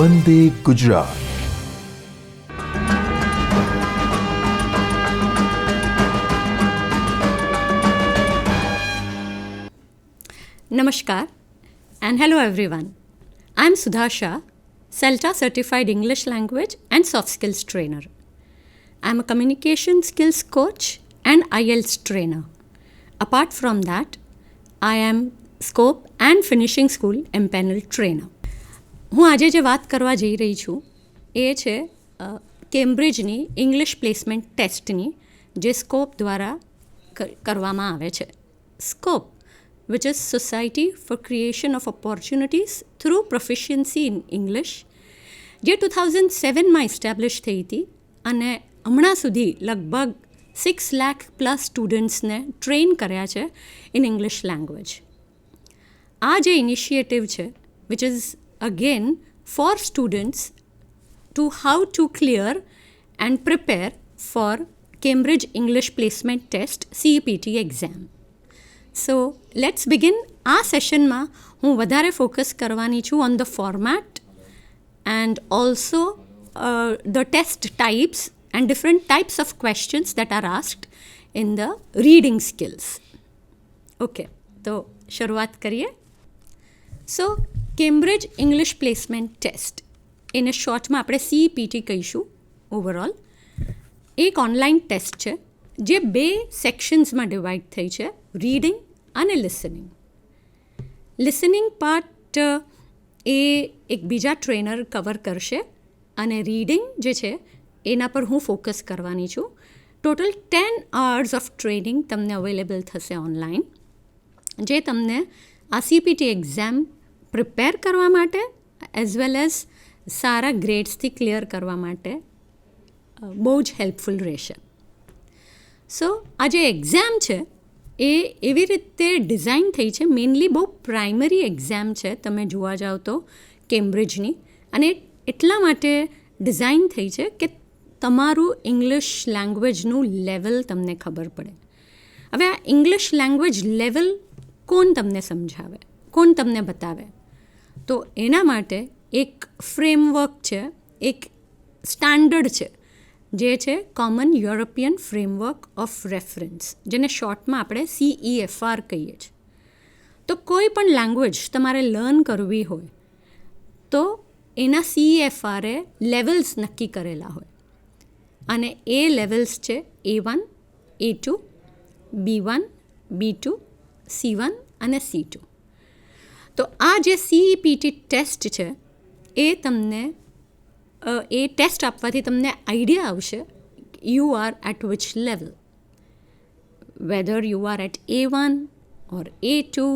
Vande Gujarat. Namaskar and hello everyone. I am Sudha Shah, CELTA Certified English Language and Soft Skills Trainer. I am a communication skills coach and IELTS trainer. Apart from that, I am Scope and Finishing School Empaneled Trainer. હું આજે જે વાત કરવા જઈ રહી છું એ છે કેમ્બ્રિજની English placement ટેસ્ટની જે સ્કોપ દ્વારા કરવામાં આવે છે. Scope which is Society for Creation of Opportunities Through Proficiency in English, જે 2007માં એસ્ટાબ્લિશ થઈ હતી અને હમણાં સુધી લગભગ 6 લાખ પ્લસ સ્ટુડન્ટ્સને ટ્રેન કર્યા છે ઇન ઇંગ્લિશ લેંગ્વેજ. આ જે ઇનિશિયેટિવ છે which is again for students to how to clear and prepare for Cambridge English placement test CEPT exam. So let's begin. આ સેશનમાં હું વધારે ફોકસ કરવાની છું on the format and also the test types and different types of questions that are asked in the reading skills. Okay, તો શરૂઆત કરીએ. So Cambridge English placement test એને શોર્ટમાં આપણે CEPT કહીશું. ઓવરઓલ એક ઓનલાઈન ટેસ્ટ છે જે 2 સેક્શન્સમાં ડિવાઈડ થઈ છે, રીડિંગ અને લિસનિંગ. લિસનિંગ પાર્ટ એ એક બીજા ટ્રેનર કવર કરશે અને રીડિંગ જે છે એના પર હું ફોકસ કરવાની છું. ટોટલ 10 hours ઓફ ટ્રેનિંગ તમને અવેલેબલ થશે ઓનલાઈન, જે તમને આ CEPT એક્ઝામ પ્રિપેર કરવા માટે એઝ વેલ એઝ સારા ગ્રેડ્સથી ક્લિયર કરવા માટે બહુ જ હેલ્પફુલ રહેશે. સો આ જે એક્ઝામ છે એ એવી રીતે ડિઝાઇન થઈ છે, મેઇનલી બહુ પ્રાઇમરી એક્ઝામ છે તમે જોવા જાઓ તો કેમ્બ્રિજની, અને એટલા માટે ડિઝાઇન થઈ છે કે તમારું ઇંગ્લિશ લેંગ્વેજનું લેવલ તમને ખબર પડે. હવે આ ઇંગ્લિશ લેંગ્વેજ લેવલ કોણ તમને સમજાવે, કોણ તમને બતાવે? તો એના માટે એક ફ્રેમવર્ક છે, એક સ્ટાન્ડર્ડ છે, જે છે common European framework of reference, જેને શોર્ટમાં આપણે CEFR કહીએ છીએ. તો કોઈ પણ લેંગ્વેજ તમારે લર્ન કરવી હોય તો એના CEFR એ લેવલ્સ નક્કી કરેલા હોય, અને એ લેવલ્સ છે A1, A2, B1, B2, C1 અને C2. તો આ જે CEPT ટેસ્ટ છે એ તમને એ ટેસ્ટ આપવાથી તમને આઈડિયા આવશે you are at which level, whether you are at A1 or A2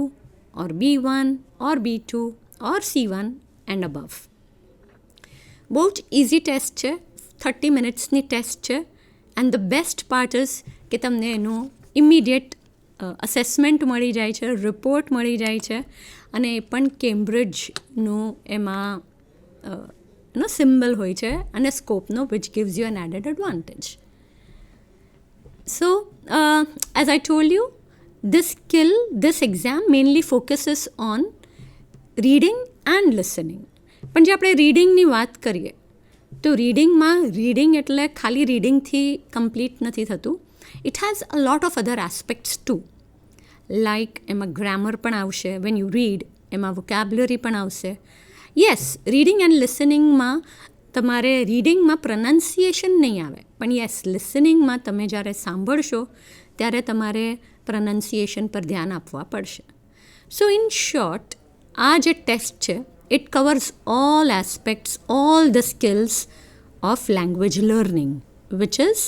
or B1 or B2 or C1 and above. બહુ જ ઇઝી ટેસ્ટ છે, 30 મિનિટ્સની ટેસ્ટ છે, and the best part is કે તમને એનું ઇમિડિયેટ અસેસમેન્ટ મળી જાય છે, રિપોર્ટ મળી જાય છે, અને એ પણ કેમ્બ્રિજનું એમાં સિમ્બલ હોય છે અને સ્કોપનો, which gives you an added advantage. So as I told you, this exam mainly focuses on reading and listening. પણ જે આપણે રીડિંગની વાત કરીએ તો રીડિંગ એટલે ખાલી રીડિંગથી કમ્પ્લીટ નથી થતું. It has a lot of other aspects too, like એમાં ગ્રામર પણ આવશે વેન યુ રીડ, એમાં વોકેબ્યુલરી પણ આવશે. યસ, રીડિંગ એન્ડ લિસનિંગમાં તમારે રીડિંગમાં પ્રનન્સિએશન નહીં આવે, પણ યસ લિસનિંગમાં તમે જ્યારે સાંભળશો ત્યારે તમારે પ્રનન્સિએશન પર ધ્યાન આપવા પડશે. સો ઇન શોર્ટ, આ જે ટેસ્ટ છે it covers all aspects, all the skills of language learning, which is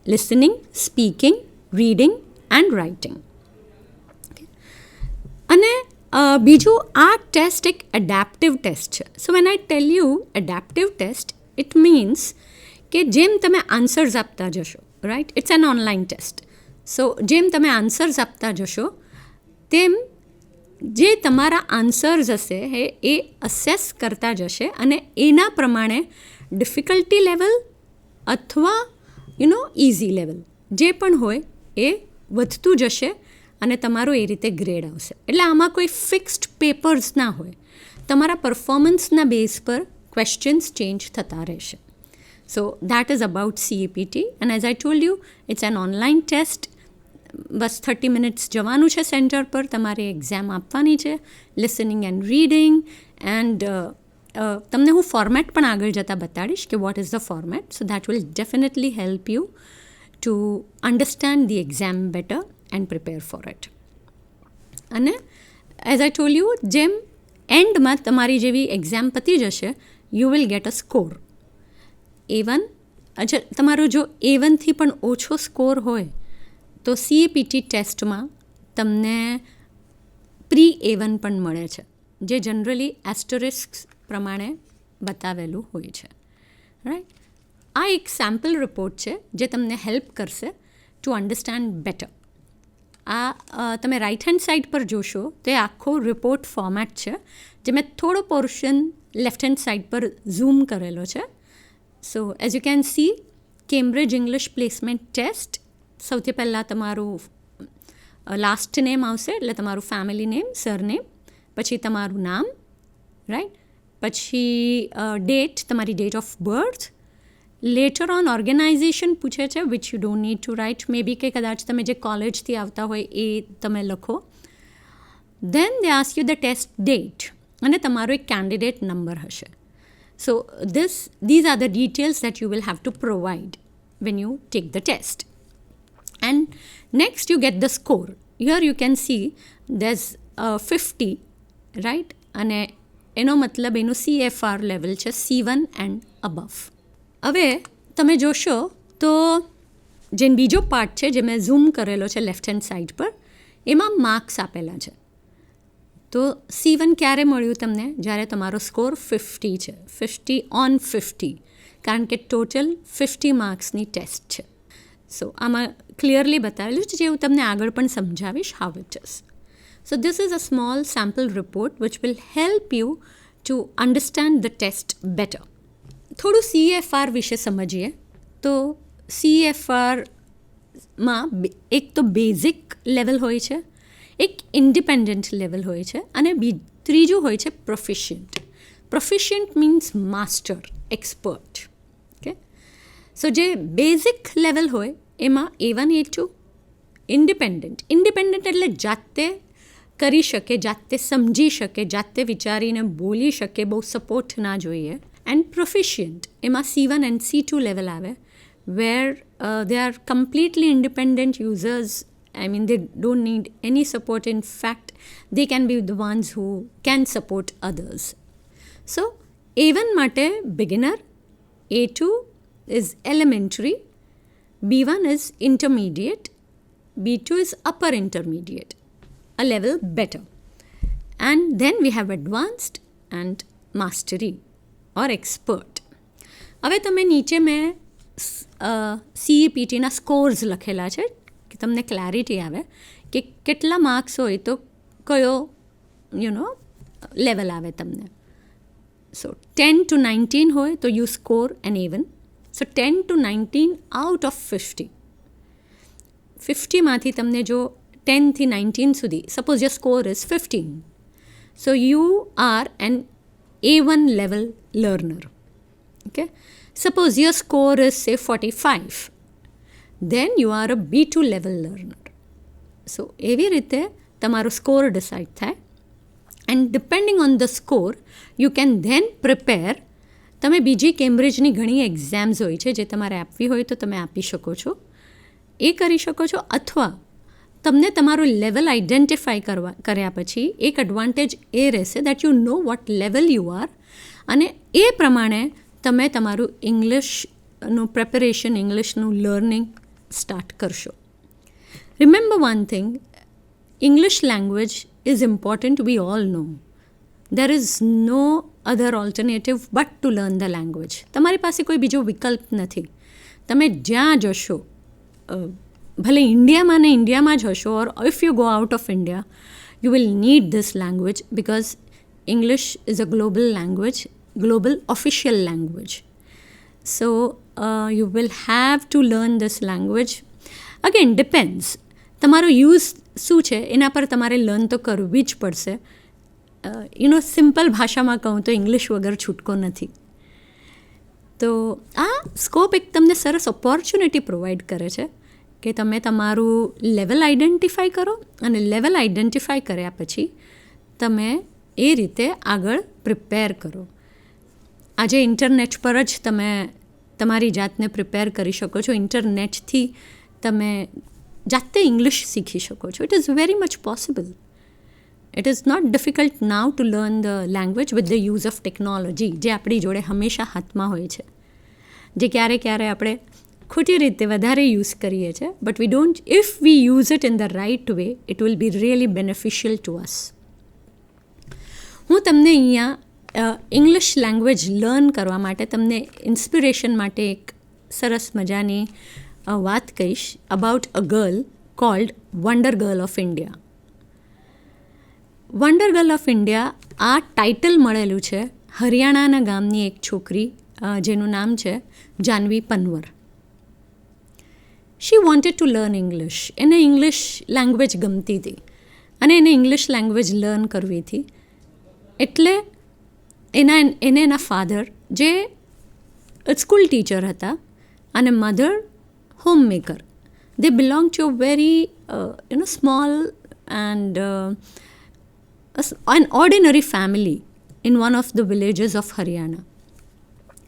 listening, speaking, reading and writing. અને બીજું, આ ટેસ્ટ એક એડેપ્ટિવ ટેસ્ટ છે. So when I tell you adaptive test, it means કે જેમ તમે આન્સર્સ આપતા જશો, right, it's an online test. So જેમ તમે આન્સર્સ આપતા જશો તેમ જે તમારા આન્સર્સ હશે એ અસેસ કરતા જશે, અને એના પ્રમાણે ડિફિકલ્ટી લેવલ અથવા ઇઝી લેવલ જે પણ હોય એ વધતું જશે અને તમારો એ રીતે ગ્રેડ આવશે. એટલે આમાં કોઈ ફિક્સ્ડ પેપર્સ ના હોય, તમારા પરફોર્મન્સના બેઝ પર ક્વેશ્ચન્સ ચેન્જ થતા રહેશે. So that is about CEPT, and as I told you it's an online test. બસ 30 મિનિટ્સ જવાનું છે સેન્ટર પર, તમારે એક્ઝામ આપવાની છે, લિસનિંગ એન્ડ રીડિંગ. એન્ડ તમને હું ફોર્મેટ પણ આગળ જતાં બતાડીશ કે what is the format. So that will definitely help you to understand the exam better and prepare for it. અને એઝ આઈ ટોલ્ડ યુ, જેમ એન્ડમાં તમારી જેવી એક્ઝામ પતી જશે, you will get a score A1. અચ્છા, તમારો જો A1થી પણ ઓછો સ્કોર હોય તો CEPT ટેસ્ટમાં તમને પ્રી A1 પણ મળે છે, જે જનરલી એસ્ટરિસ્ક પ્રમાણે બતાવેલું હોય છે. રાઈટ, આ એક સેમ્પલ રિપોર્ટ છે જે તમને હેલ્પ કરશે ટુ અન્ડરસ્ટેન્ડ બેટર. આ તમે રાઇટ હેન્ડ સાઇડ પર જોશો તે આખો રિપોર્ટ ફોર્મેટ છે, જે મેં થોડો પોર્શન લેફ્ટ હેન્ડ સાઇડ પર ઝૂમ કરેલો છે. So as you can see, Cambridge English placement test, સૌથી પહેલાં તમારું લાસ્ટ નેમ આવશે, એટલે તમારું ફેમિલી નેમ, સરનેમ, પછી તમારું નામ, રાઈટ, પછી ડેટ, તમારી date of birth. Later on organization પૂછે છે, which you don't need to write, maybe કે કદાચ તમે જે કોલેજથી આવતા હોય એ તમે લખો. Then they ask you the test date, અને તમારો એક કેન્ડિડેટ નંબર હશે. સો these are the details that you will have to provide when you take the test. And next you get the score. Here you can see there's 50, right? અને એનો મતલબ એનું CEFR level છે C1 and above. હવે તમે જોશો તો જે બીજો પાર્ટ છે જે મેં ઝૂમ કરેલો છે લેફ્ટ હેન્ડ સાઇડ પર, એમાં માર્ક્સ આપેલા છે. તો C1 ક્યારે મળ્યું તમને? જ્યારે તમારો સ્કોર 50 છે, 50 on 50, કારણ કે ટોટલ 50 માર્ક્સની ટેસ્ટ છે. સો આમાં ક્લિયરલી બતાવેલું છે, જે હું તમને આગળ પણ સમજાવીશ how it is. So this is a small sample report which will help you to understand the test better. થોડું CEFR વિશે સમજીએ તો CEFRમાં એક તો બેઝિક લેવલ હોય છે, એક ઇન્ડિપેન્ડન્ટ લેવલ હોય છે, અને ત્રીજું હોય છે proficient. Proficient means master, expert. Okay, so જે બેઝિક લેવલ હોય એમાં A1 A2. ઇન્ડિપેન્ડન્ટ એટલે જાતે કરી શકે, જાતે સમજી શકે, જાતે વિચારીને બોલી શકે, બહુ સપોર્ટ ના જોઈએ. એન્ડ પ્રોફિશિયન્ટ એમાં C1 and C2 લેવલ આવે, where they are completely independent users. I mean, they don't need any support. In fact, they can be the ones who can support others. So, A1 માટે beginner, A2 is elementary, B1 is intermediate, B2 is upper intermediate, a level better. And then we have advanced and mastery or expert. હવે તમે નીચે મેં CEPTના scores લખેલા છે કે તમને clarity આવે કે કેટલા માર્ક્સ હોય તો કયો લેવલ આવે તમને. સો 10 to 19 હોય તો you score an A1. So 10 to 19 out of 50. 50માંથી તમને જો 10થી 19 સુધી, suppose your score is 15, so you are an A1 level learner. Okay, suppose your score is say 45, then you are a B2 level learner. So એવી રીતે તમારો score decide થાય, and depending on the score you can then prepare. તમે બીજી કેમ્બ્રિજની ઘણી exams હોય છે જે તમારે આપવી હોય તો તમે આપી શકો છો, એ કરી શકો છો. અથવા તમને તમારું લેવલ આઈડેન્ટિફાઈ કર્યા પછી એક એડવાન્ટેજ એ રહેશે that you know what level you are, અને એ પ્રમાણે તમે તમારું ઇંગ્લિશનું પ્રેપરેશન, ઇંગ્લિશનું લર્નિંગ સ્ટાર્ટ કરશો. Remember one thing, English language is important, we all know. There is no other alternative but to learn the language. તમારી પાસે કોઈ બીજો વિકલ્પ નથી. તમે જ્યાં જશો, ભલે ઇન્ડિયામાં ને ઇન્ડિયામાં જ હશો, ઓર if you go out of India, you will need this language, because English is a global language, global official language. So you will have to learn this language. Again, depends. તમારો યુઝ શું છે એના પર તમારે learn તો કરવી જ પડશે. સિમ્પલ ભાષામાં કહું તો ઇંગ્લિશ વગર છૂટકો નથી. તો આ સ્કોપ એક તમને સરસ ઓપોર્ચ્યુનિટી પ્રોવાઈડ કરે છે કે તમે તમારું લેવલ આઈડેન્ટિફાઈ કરો, અને લેવલ આઈડેન્ટિફાઈ કર્યા પછી તમે એ રીતે આગળ પ્રિપેર કરો. આજે ઇન્ટરનેટ પર જ તમે તમારી જાતને પ્રિપેર કરી શકો છો. ઇન્ટરનેટથી તમે જાતે ઇંગ્લિશ શીખી શકો છો. It is very much possible. It is not difficult now to learn the language with the use of technology, જે આપણી જોડે હંમેશા હાથમાં હોય છે, જે ક્યારે આપણે ખોટી રીતે વધારે યુઝ કરીએ છીએ. But we don't, if we use it in the right way, it will be really beneficial to us. હું તમને અહીંયા ઇંગ્લિશ લેંગ્વેજ લર્ન કરવા માટે, તમને ઇન્સ્પિરેશન માટે એક સરસ મજાની વાત કહીશ about a girl called wonder girl of India. Wonder girl of India, આ ટાઇટલ મળેલું છે હરિયાણાના ગામની એક છોકરી જેનું નામ છે Janhvi Panwar. She wanted to learn English. એને ઇંગ્લિશ લેંગ્વેજ ગમતી હતી અને એને ઇંગ્લિશ લેંગ્વેજ લર્ન કરવી હતી. એટલે એને એના ફાધર, જે સ્કૂલ ટીચર હતા, અને mother home maker. They belong to a very small and an ordinary family in one of the villages of Haryana.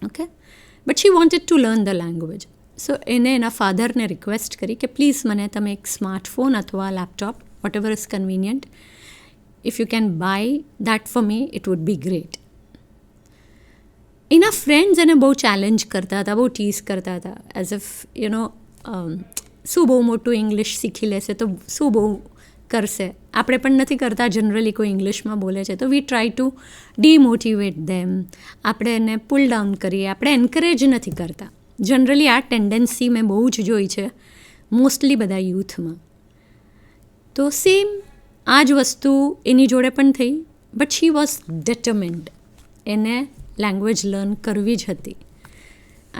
Okay, but she wanted to learn the language. So એને એના ફાધરને request કરી કે please મને તમે એક smartphone અથવા laptop, whatever is convenient, if you can buy that for me, it would be great. એના friends એને બહુ ચેલેન્જ કરતા હતા, બહુ ટીઝ કરતા હતા, એઝ ઇફ શું બહુ મોટું ઇંગ્લિશ શીખી લેશે તો શું બહુ કરશે. આપણે પણ નથી કરતા જનરલી, કોઈ ઇંગ્લિશમાં બોલે છે તો વી ટ્રાય ટુ ડીમોટિવેટ ધેમ. આપણે એને પુલ ડાઉન કરીએ, આપણે એન્કરેજ નથી કરતા. જનરલી આ ટેન્ડન્સી મેં બહુ જ જોઈ છે મોસ્ટલી બધા યુથમાં. તો સેમ આ જ વસ્તુ એની જોડે પણ થઈ. But she was determined. એને લેંગ્વેજ લર્ન કરવી જ હતી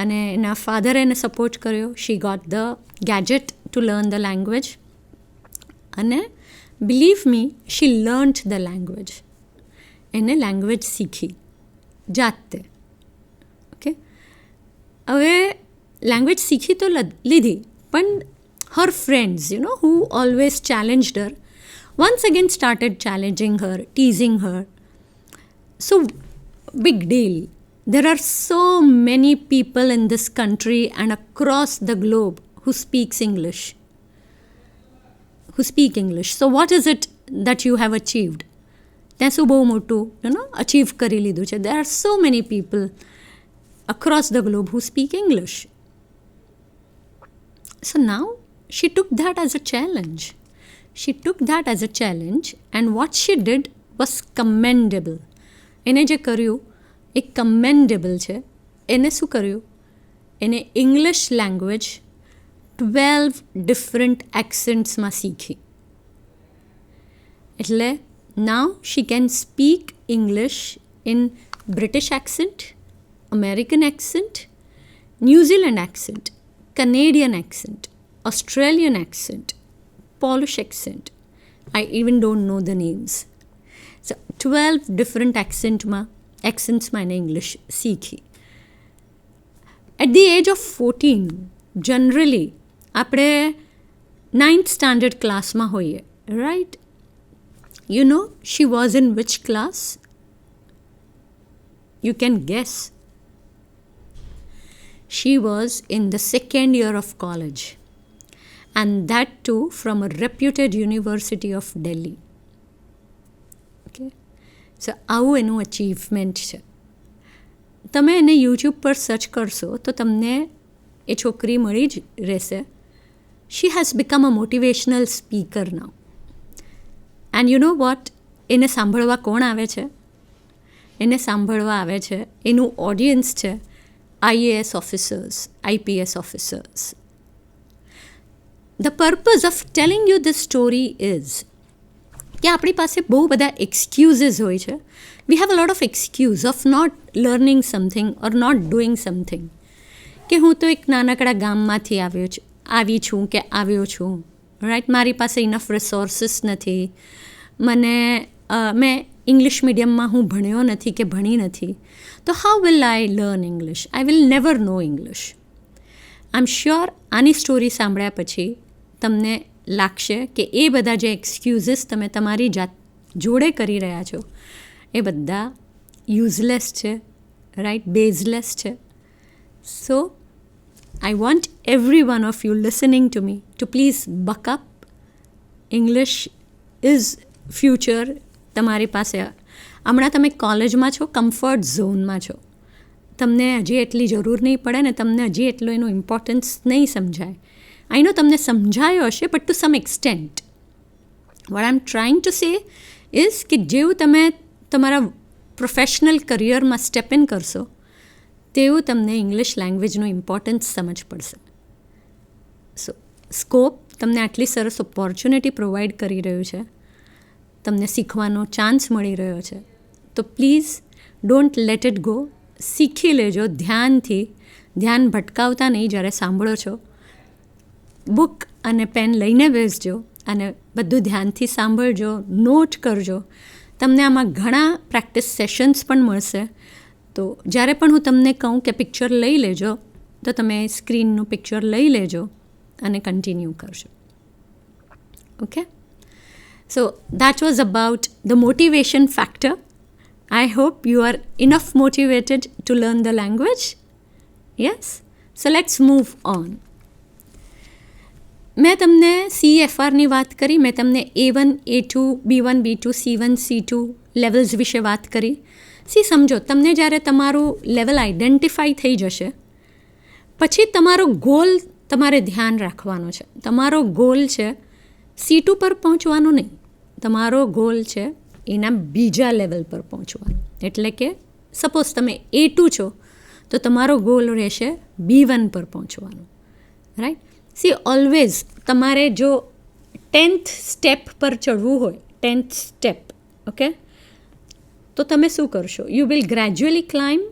અને એના ફાધરે એને સપોર્ટ કર્યો. She got the gadget to learn the language અને believe me, she learnt the language. એને લેંગ્વેજ શીખી જાતે. ઓકે, હવે લેંગ્વેજ શીખી તો લીધી, પણ her friends, who always challenged her, once again started challenging her, teasing her. So, big deal. There are so many people in this country and across the globe who speak English. So, what is it that you have achieved? ત્યાં શું બહુ મોટું achieve કરી લીધું છે? There are so many people across the globe who speak English. So now she took that as a challenge. And what she did was commendable. એને જે કર્યું એ કમેન્ડેબલ છે. એને શું કર્યું? એને ઇંગ્લિશ લેંગ્વેજ 12 ડિફરન્ટ એક્સેન્ટ્સમાં શીખી. એટલે now she can speak English in British accent, American accent, New Zealand accent, Canadian accent, Australian accent, Polish accent. I even don't know the names. So 12 different accentsમાં એને English શીખી. At the age of 14, generally આપણે 9th standard ક્લાસમાં હોઈએ, right? She was in which class? You can guess. She was in the 2nd year of college, and that too from a reputed University of Delhi. Okay, so આવું એનું achievement છે. તમે એને YouTube પર search કરશો તો તમને એ છોકરી મળી જ રહેશે. She has become a motivational speaker now. And you know what? એને સાંભળવા કોણ આવે છે? એને સાંભળવા આવે છે, એનું ઓડિયન્સ છે IAS officers, IPS officers. The purpose of telling you this story is કે આપણી પાસે બહુ બધા એક્સક્યુઝીસ હોય છે. We have a lot of excuse of not learning something or not doing something. કે હું તો એક નાનકડા ગામમાંથી આવી છું કે આવ્યો છું, રાઈટ? મારી પાસે ઇનફ રિસોર્સિસ નથી, મેં ઇંગ્લિશ મીડિયમમાં હું ભણ્યો નથી કે ભણી નથી, તો how will I learn English? I will never no English. I am sure આની સ્ટોરી સાંભળ્યા પછી તમને લાગશે કે એ બધા જે એક્સક્યુઝીસ તમે તમારી જાત જોડે કરી રહ્યા છો એ બધા યુઝલેસ છે, રાઈટ, બેઝલેસ છે. સો I want every one of you listening to me to please buck up. English is future. તમારી પાસે હમણાં તમે કોલેજમાં છો, કમ્ફર્ટ ઝોનમાં છો, તમને હજી એટલી જરૂર નહીં પડે ને તમને હજી એટલો એનો ઇમ્પોર્ટન્સ નહીં સમજાય. આઈ નો તમને સમજાયો હશે, but to some extent. What I am trying to say is કે જેવું તમે તમારા પ્રોફેશનલ કરિયરમાં સ્ટેપ ઇન કરશો તેવું તમને ઇંગ્લિશ લેંગ્વેજનું ઇમ્પોર્ટન્સ સમજ પડશે. સો સ્કોપ તમને આટલી સરસ ઓપોર્ચ્યુનિટી પ્રોવાઈડ કરી રહ્યું છે, તમને શીખવાનો ચાન્સ મળી રહ્યો છે, તો please don't let it go. શીખી લેજો ધ્યાનથી, ધ્યાન ભટકાવતા નહીં. જ્યારે સાંભળો છો બુક અને પેન લઈને બેસજો અને બધું ધ્યાનથી સાંભળજો, નોટ કરજો. તમને આમાં ઘણા પ્રેક્ટિસ સેશન્સ પણ મળશે. તો જ્યારે પણ હું તમને કહું કે પિક્ચર લઈ લેજો, તો તમે સ્ક્રીનનું પિક્ચર લઈ લેજો અને કન્ટિન્યુ કરજો. Okay, so that was about the motivation factor. I hope you are enough motivated to learn the language. Yes? So let's move on. મેં તમને CEFRની વાત કરી, મેં તમને A1, A2, B1, B2, C1, C2 levels વિશે વાત કરી. સમજો, તમને જ્યારે તમારું લેવલ આઈડેન્ટિફાઈ થઈ જશે પછી તમારો ગોલ તમારે ધ્યાન રાખવાનો છે. તમારો ગોલ છે C2 પર પહોંચવાનો નહીં, તમારો ગોલ છે એના બીજા લેવલ પર પહોંચવાનું. એટલે કે સપોઝ તમે A2 છો તો તમારો ગોલ રહેશે B1 પર પહોંચવાનું, રાઈટ. ઓલવેઝ તમારે જો 10th સ્ટેપ પર ચડવું હોય, 10th સ્ટેપ, ઓકે, તો તમે શું કરશો? You will gradually climb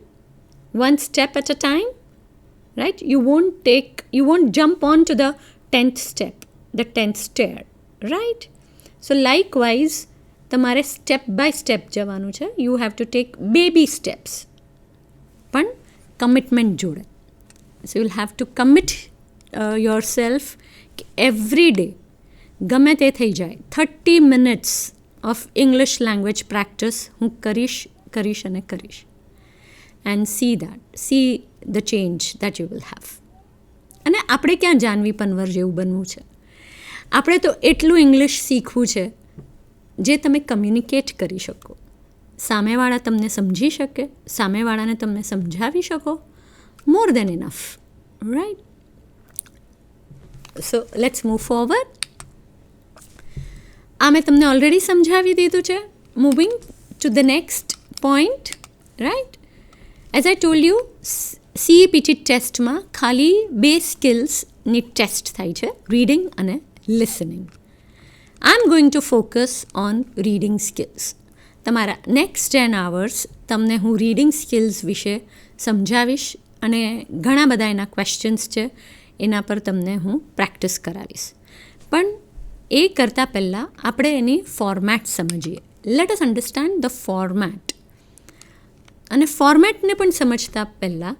one step at a time, right? You won't jump on to the 10th step, the 10th stair, right? So likewise તમારે સ્ટેપ બાય સ્ટેપ જવાનું છે. You have to take baby steps, પણ commitment જોડે. સો you will have two commit your self કે every day ગમે તે થઈ જાય 30 minutes of English language practice હું કરીશ અને કરીશ. And see the change that you will have. અને આપણે ક્યાં જાનવી પનવર જેવું બનવું છે? આપણે તો એટલું ઇંગ્લિશ શીખવું છે જે તમે કમ્યુનિકેટ કરી શકો, સામેવાળા તમને સમજી શકે, સામેવાળાને તમે સમજાવી શકો. More than enough, right? So let's move forward. આ મેં તમને ઓલરેડી સમજાવી દીધું છે. Moving to the next point, right? As I told you, CEPT ટેસ્ટમાં ખાલી 2 સ્કિલ્સની ટેસ્ટ થાય છે, રીડિંગ અને listening. I'm going to focus on reading skills. તમારા નેક્સ્ટ 10 hours તમને હું રીડિંગ સ્કિલ્સ વિશે સમજાવીશ અને ઘણા બધા એના ક્વેશ્ચન્સ છે, એના પર તમને હું પ્રેક્ટિસ કરાવીશ. પણ એ કરતાં પહેલાં આપણે એની ફોર્મેટ સમજીએ. Let us understand the format. અને ફોર્મેટને પણ સમજતા પહેલાં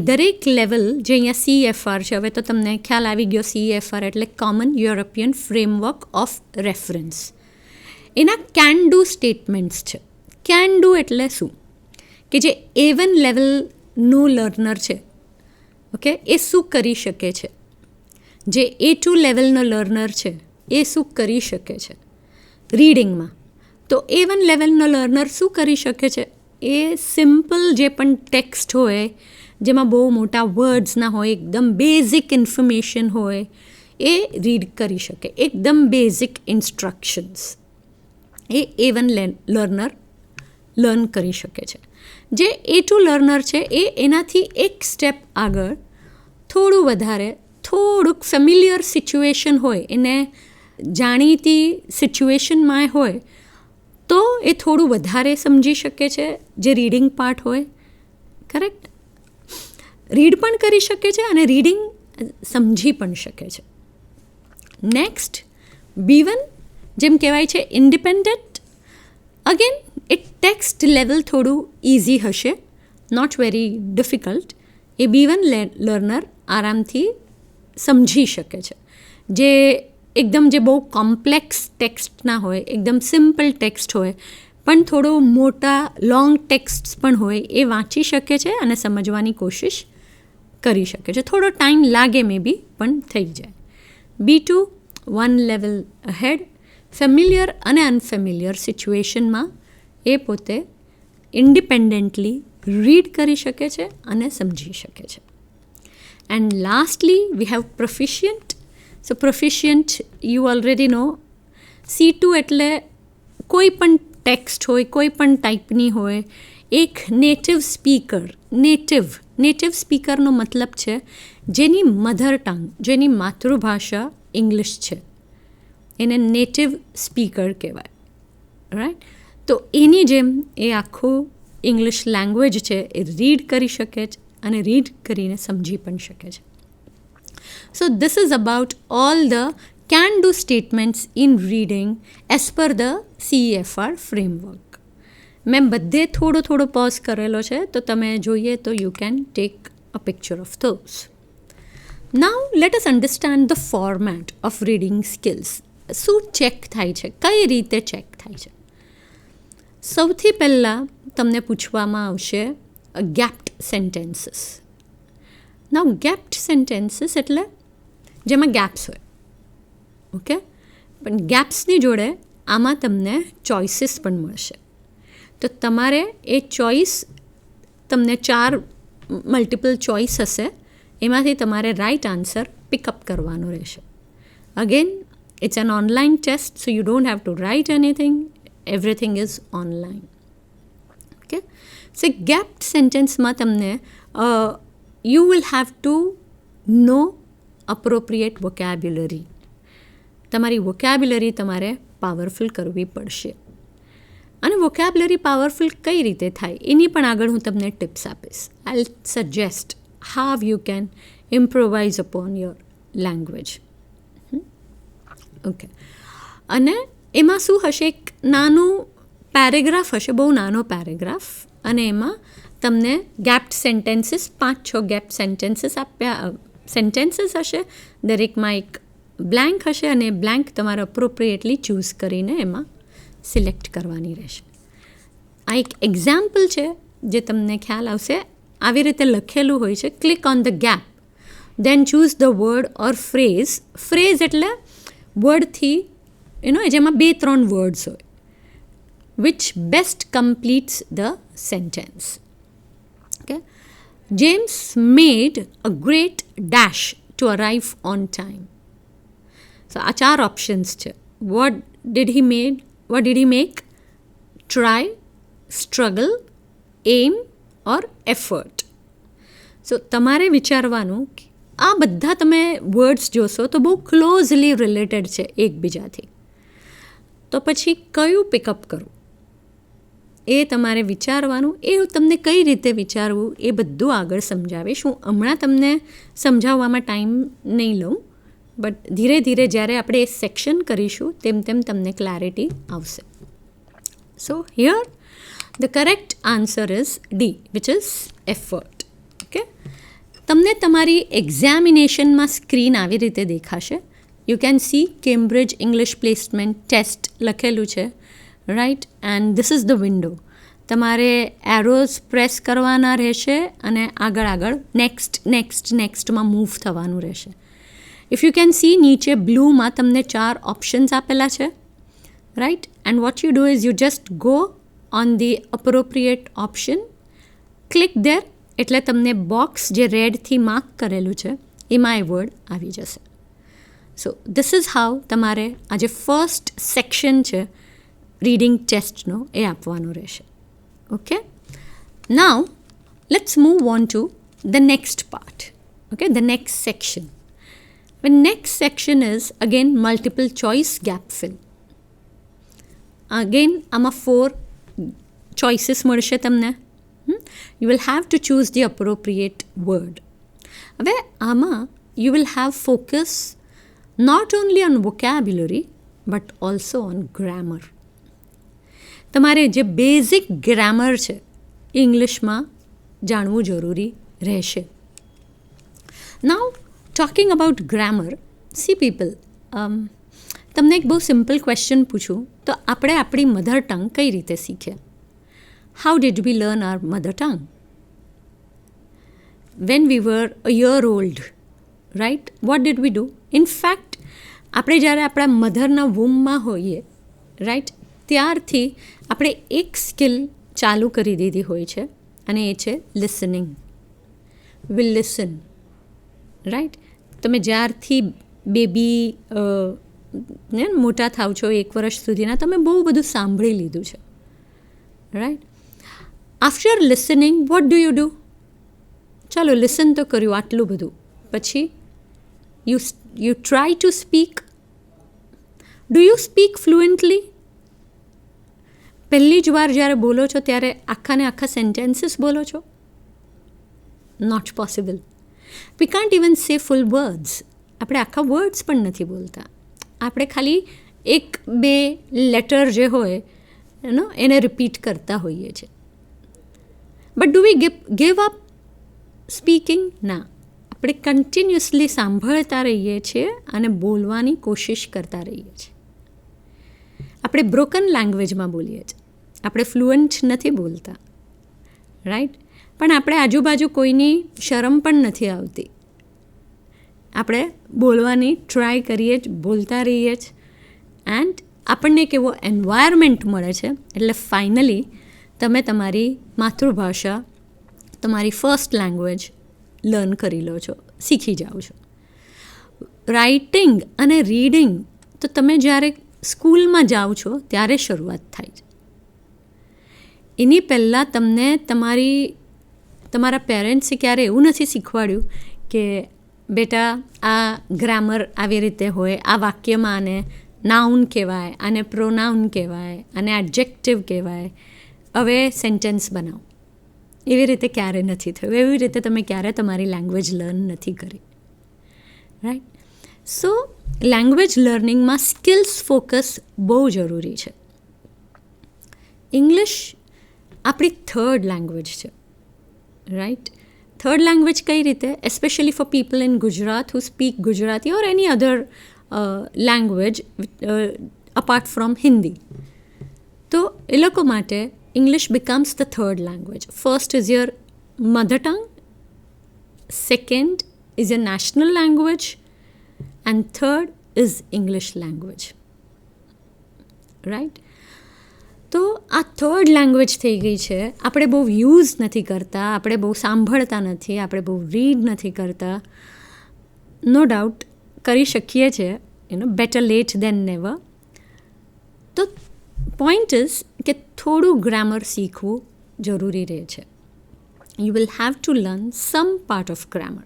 દરેક લેવલ જે અહીંયા CEFR છે, હવે તો તમને ખ્યાલ આવી ગયો, CEFR એટલે common European framework of reference. એના કેન ડુ સ્ટેટમેન્ટ્સ છે. કેન ડુ એટલે શું? કે જે A1 લેવલનું લર્નર છે, ઓકે, એ શું કરી શકે છે? જે A2 લેવલનો લર્નર છે એ શું કરી શકે છે રીડિંગમાં? તો A1 લેવલનો લર્નર શું કરી શકે છે? એ સિમ્પલ જે પણ ટેક્સ્ટ હોય, જેમાં બહુ મોટા વર્ડ્સ ના હોય, એકદમ બેઝિક ઇન્ફોર્મેશન હોય, એ રીડ કરી શકે. એકદમ બેઝિક ઇન્સ્ટ્રક્શન્સ એ A1 લર્નર લર્ન કરી શકે છે. જે A2 લર્નર છે એ એનાથી એક સ્ટેપ આગળ થોડું વધારે, થોડુંક ફેમિલિયર સિચ્યુએશન હોય, એને જાણીતી સિચ્યુએશનમાં હોય તો એ થોડું વધારે સમજી શકે છે જે રીડિંગ પાર્ટ હોય, કરેક્ટ? રીડ પણ કરી શકે છે અને રીડિંગ સમજી પણ શકે છે. નેક્સ્ટ B1 જેમ કહેવાય છે ઇન્ડિપેન્ડન્ટ. અગેન એ ટેક્સ્ટ લેવલ થોડું ઇઝી હશે, નોટ વેરી ડિફિકલ્ટ. એ B1 લર્નર આરામથી સમજી શકે છે. જે એકદમ જે બહુ કોમ્પ્લેક્સ ટેક્સ્ટ ના હોય, એકદમ સિમ્પલ ટેક્સ્ટ હોય, પણ થોડો મોટા લોંગ ટેક્સ્ટ પણ હોય, એ વાંચી શકે છે અને સમજવાની કોશિશ કરી શકે છે. થોડો ટાઈમ લાગે મે બી, પણ થઈ જાય. B2 1 level ahead. ફેમિલિયર અને અનફેમિલિયર સિચ્યુએશનમાં એ પોતે ઇન્ડિપેન્ડન્ટલી રીડ કરી શકે છે અને સમજી શકે છે. And lastly we have proficient. So proficient you already know. C2 એટલે કોઈ પણ ટેક્સ્ટ હોય, કોઈ પણ ટાઈપની હોય, એક નેટિવ સ્પીકર. નેટિવ સ્પીકરનો મતલબ છે જેની મધર ટંગ, જેની માતૃભાષા ઇંગ્લિશ છે, એને નેટિવ સ્પીકર કહેવાય. રાઈટ? તો એની જેમ એ આખું ઇંગ્લિશ લેંગ્વેજ છે એ રીડ કરી શકે છે અને રીડ કરીને સમજી પણ શકે છે. સો this is about all the can do statements in reading as per the CEFR framework. મેં બધે થોડો પોઝ કરેલો છે, તો તમે જોઈએ તો you can take a picture of those. Now let us understand the format of reading skills. શું ચેક થાય છે, કઈ રીતે ચેક થાય છે? સૌથી પહેલાં તમને પૂછવામાં આવશે ગેપ્ડ સેન્ટેન્સીસ. નાઉ ગેપ્ડ સેન્ટેન્સીસ એટલે જેમાં ગેપ્સ હોય. ઓકે, પણ ગેપ્સની જોડે આમાં તમને ચોઇસીસ પણ મળશે. તો તમારે એ ચોઇસ, તમને 4 મલ્ટિપલ ચોઇસ હશે, એમાંથી તમારે રાઇટ આન્સર પિકઅપ કરવાનો રહેશે. Again it's an online test, so you don't have to write anything, everything is online. Okay, so gapped સેન્ટેન્સમાં તમને you will have to know appropriate vocabulary. તમારી vocabulary તમારે powerful કરવી પડશે. અને વોકેબ્યુલરી પાવરફુલ કઈ રીતે થાય એની પણ આગળ હું તમને ટિપ્સ આપીશ. I suggest how you can improvise upon your language. Okay, અને એમાં શું હશે, એક નાનું પેરેગ્રાફ હશે, બહુ નાનો પેરેગ્રાફ, અને એમાં તમને ગેપ્ડ સેન્ટેન્સીસ 5-6 ગેપ્ડ સેન્ટેન્સીસ હશે. દરેકમાં એક બ્લેન્ક હશે અને બ્લેન્ક તમારે અપ્રોપ્રિએટલી ચૂઝ કરીને એમાં સિલેક્ટ કરવાની રહેશે. આ એક એક્ઝામ્પલ છે જે તમને ખ્યાલ આવશે. આવી રીતે લખેલું હોય છે, click on the gap, then choose the word or phrase. Phrase એટલે વર્ડથી જેમાં 2-3 વર્ડ્સ હોય, which best completes the sentence. Okay, James made a great dash to arrive on time. So આ 4 ઓપ્શન્સ છે. What did he make? Try, struggle, aim or effort. So તમારે વિચારવાનું કે આ બધા તમે વર્ડ્સ જોશો તો બહુ ક્લોઝલી રિલેટેડ છે એકબીજાથી. તો પછી કયું પિકઅપ કરવું એ તમારે વિચારવાનું. એ તમને કઈ રીતે વિચારવું એ બધું આગળ સમજાવીશ. હું હમણાં તમને સમજાવવામાં ટાઈમ નહીં લઉં, બટ ધીરે ધીરે જ્યારે આપણે એ સેક્શન કરીશું તેમ તમને ક્લેરિટી આવશે. So here the correct answer is D, which is effort. Okay, તમને તમારી એક્ઝામિનેશનમાં સ્ક્રીન આવી રીતે દેખાશે. You can see Cambridge English placement test લખેલું છે, right? And this is the window. તમારે એરોઝ પ્રેસ કરવાના રહેશે અને આગળ નેક્સ્ટમાં મૂવ થવાનું રહેશે. ઇફ યુ કેન સી નીચે બ્લુમાં તમને 4 ઓપ્શન્સ આપેલા છે, right? And what you do is you just go on the appropriate option, click there, એટલે તમને બોક્સ જે રેડથી માર્ક કરેલું છે એમાં એ વર્ડ આવી જશે. સો ધીસ ઇઝ હાઉ તમારે આ જે ફર્સ્ટ સેક્શન છે રીડિંગ ટેસ્ટનો એ આપવાનો રહેશે. Okay, now let's move on two the next part. Okay, the next section. The next section is again multiple choice gap fill. Again આમાં 4 choices મળશે તમને. You will have to choose the appropriate word. હવે આમાં you will have focus not only on vocabulary but also on grammar. તમારે જે basic grammar છે એ ઇંગ્લિશમાં જાણવું જરૂરી રહેશે. Now talking about grammar, see people, તમને એક બહુ સિમ્પલ ક્વેશ્ચન પૂછું તો આપણે આપણી મધર ટંગ કઈ રીતે શીખ્યા? How did we learn our mother tongue? When we were a year old, right? What did we do? In fact આપણે જ્યારે આપણા મધરના વૂમમાં હોઈએ, રાઈટ, ત્યારથી આપણે એક સ્કિલ ચાલુ કરી દીધી હોય છે અને એ છે લિસનિંગ. Will listen, right? તમે જ્યારથી બેબી મોટા થાવ છો 1 વર્ષ સુધીના, તમે બહુ બધું સાંભળી લીધું છે, right? After listening what do you do? ચાલો લિસન તો કર્યું આટલું બધું, પછી you try to speak. Do you speak fluently? પહેલી જ વાર જ્યારે બોલો છો ત્યારે આખાને આખા સેન્ટેન્સીસ બોલો છો? Not possible. We can't even say full words. આપણે આખા વર્ડ્સ પણ નથી બોલતા. આપણે ખાલી 1-2 લેટર જે હોય એને રિપીટ કરતા હોઈએ છીએ. But do we give up speaking? ના, આપણે કન્ટિન્યુઅસલી સાંભળતા રહીએ છીએ અને બોલવાની કોશિશ કરતા રહીએ છીએ. આપણે બ્રોકન લેંગ્વેજમાં બોલીએ છીએ, આપણે ફ્લુઅન્ટ નથી બોલતા, રાઈટ? પણ આપણે આજુબાજુ કોઈની શરમ પણ નથી આવતી. આપણે બોલવાની ટ્રાય કરીએ જ, બોલતા રહીએ જ, એન્ડ આપણને એક એવો એન્વાયરમેન્ટ મળે છે એટલે ફાઇનલી તમે તમારી માતૃભાષા, તમારી ફર્સ્ટ લેંગ્વેજ લર્ન કરી લો છો, શીખી જાઓ છો. રાઇટિંગ અને રીડિંગ તો તમે જ્યારે સ્કૂલમાં જાઓ છો ત્યારે શરૂઆત થાય છે. એની પહેલાં તમને તમારા પેરેન્ટ્સે ક્યારે એવું નથી શીખવાડ્યું કે બેટા આ ગ્રામર આવી રીતે હોય, આ વાક્યમાં આને નાઉન કહેવાય, આને પ્રોનાઉન કહેવાય, આને એડજેક્ટિવ કહેવાય, હવે સેન્ટેન્સ બનાવો. એવી રીતે ક્યારે નથી થયું. એવી રીતે તમે ક્યારે તમારી લેંગ્વેજ લર્ન નથી કરી, રાઈટ? સો લેંગ્વેજ લર્નિંગમાં સ્કિલ્સ ફોકસ બહુ જરૂરી છે. ઇંગ્લિશ આપણી થર્ડ લેંગ્વેજ છે, રાઈટ? થર્ડ લેંગ્વેજ કઈ રીતે? Especially for people in Gujarat who speak Gujarati or any other language apart from Hindi. તો એ લોકો માટે English becomes the third language. First is your mother tongue, second is your national language, and third is English language. Right? તો આ third language થઈ ગઈ છે. આપણે બહુ યુઝ નથી કરતા, આપણે બહુ સાંભળતા નથી, આપણે બહુ રીડ નથી કરતા. નો ડાઉટ કરી શકીએ છીએ, બેટર લેટ દેન નેવર. તો પોઈન્ટ ઇઝ કે થોડું ગ્રામર શીખવું જરૂરી રહે છે. You will have to learn some part of grammar.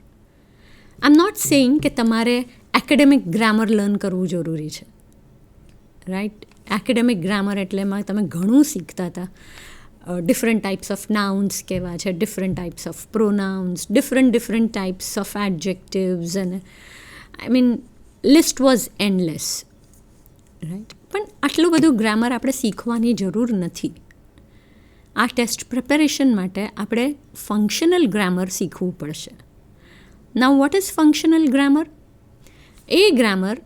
I am not saying કે તમારે એકેડેમિક ગ્રામર લર્ન કરવું જરૂરી છે, રાઈટ? એકેડેમિક ગ્રામર એટલે એમાં તમે ઘણું શીખતા હતા. ડિફરન્ટ ટાઈપ્સ ઓફ નાઉન્સ કેવા છે, different types of pronouns, different types of adjectives, અને I mean list was endless, right? પણ આટલું બધું ગ્રામર આપણે શીખવાની જરૂર નથી. આ ટેસ્ટ પ્રિપેરેશન માટે આપણે ફંક્શનલ ગ્રામર શીખવું પડશે. નાઉ what is functional grammar? A grammar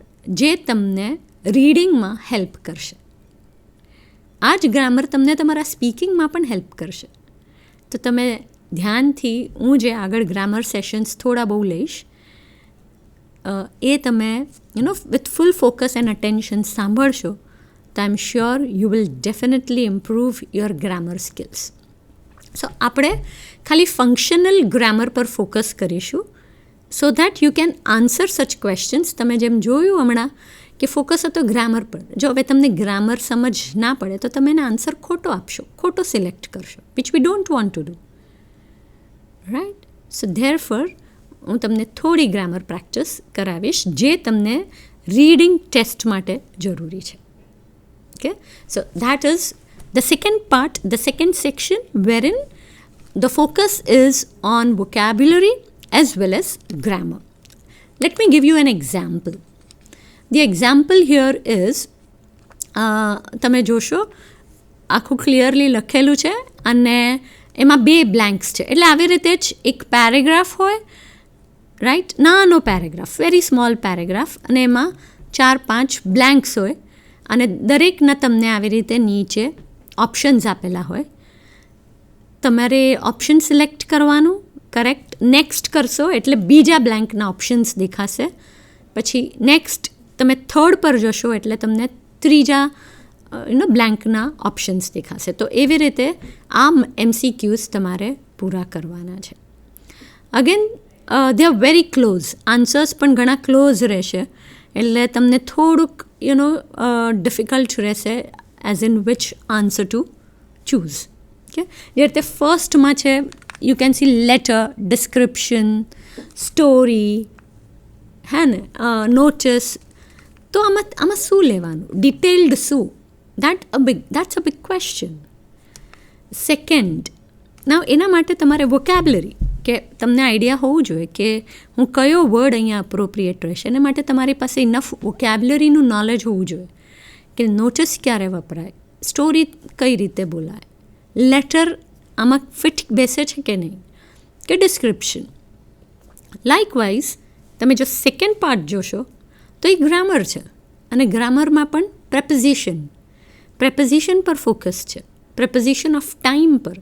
જે તમને રીડિંગમાં હેલ્પ કરશે. આ જ ગ્રામર તમને તમારા સ્પીકિંગમાં પણ હેલ્પ કરશે. તો તમે ધ્યાનથી, હું જે આગળ ગ્રામર સેશન્સ થોડા બહુ લઈશ, એ તમે with full focus and attention સાંભળશો તો I am sure you will definitely improve your grammar skills. So આપણે ખાલી ફંક્શનલ ગ્રામર પર ફોકસ કરીશું so that you can answer such questions. તમે જેમ જોયું હમણાં કે ફોકસ હતો ગ્રામર પર. જો હવે તમને ગ્રામર સમજ ના પડે તો તમે એને આન્સર ખોટો આપશો, ખોટો સિલેક્ટ કરશો, which we don't want to do, right? So therefore હું તમને થોડી ગ્રામર પ્રેક્ટિસ કરાવીશ જે તમને રીડિંગ ટેસ્ટ માટે જરૂરી છે. Okay, so that is the second part, the second section wherein the focus is on vocabulary as well as grammar. Let me give you an example. The example here is, તમે જોશો આખું clearly લખેલું છે અને એમાં 2 blanks છે. એટલે આવી રીતે જ એક પેરેગ્રાફ હોય, રાઈટ, નાનો પેરેગ્રાફ, વેરી સ્મોલ પેરેગ્રાફ, અને એમાં 4-5 બ્લેન્ક્સ હોય અને દરેકના તમને આવી રીતે નીચે ઓપ્શન્સ આપેલા હોય. તમારે ઓપ્શન સિલેક્ટ કરવાનું, કરેક્ટ, નેક્સ્ટ કરશો એટલે બીજા બ્લેન્કના ઓપ્શન્સ દેખાશે. પછી નેક્સ્ટ તમે 3rd પર જશો એટલે તમને ત્રીજા બ્લેન્કના ઓપ્શન્સ દેખાશે. તો એવી રીતે આ MCQs તમારે પૂરા કરવાના છે. Again they are very close, answers પણ ઘણા ક્લોઝ રહેશે એટલે તમને થોડુંક ડિફિકલ્ટ રહેશે as in which answer to choose. Okay, જે રીતે ફર્સ્ટમાં છે you can see letter, description, story, હે ને, નોટિસ. તો આમાં શું લેવાનું, ડિટેલ્ડ શું? That's a big question. Second, now એના માટે તમારે વોકેબ્યુલરી, કે તમને આઈડિયા હોવું જોઈએ કે હું કયો વર્ડ અહીંયા અપ્રોપ્રિએટ રહેશે. એના માટે તમારી પાસે ઇનફ વોકેબ્યુલરીનું નોલેજ હોવું જોઈએ કે નોટિસ ક્યારે વપરાય, સ્ટોરી કઈ રીતે બોલાય, લેટર આમાં ફિટ બેસે છે કે નહીં, કે ડિસ્ક્રિપ્શન. લાઇકવાઇઝ તમે જો સેકન્ડ પાર્ટ જોશો તો એ ગ્રામર છે અને ગ્રામરમાં પણ પ્રેપોઝિશન પર ફોકસ છે, પ્રેપોઝિશન ઓફ ટાઈમ પર,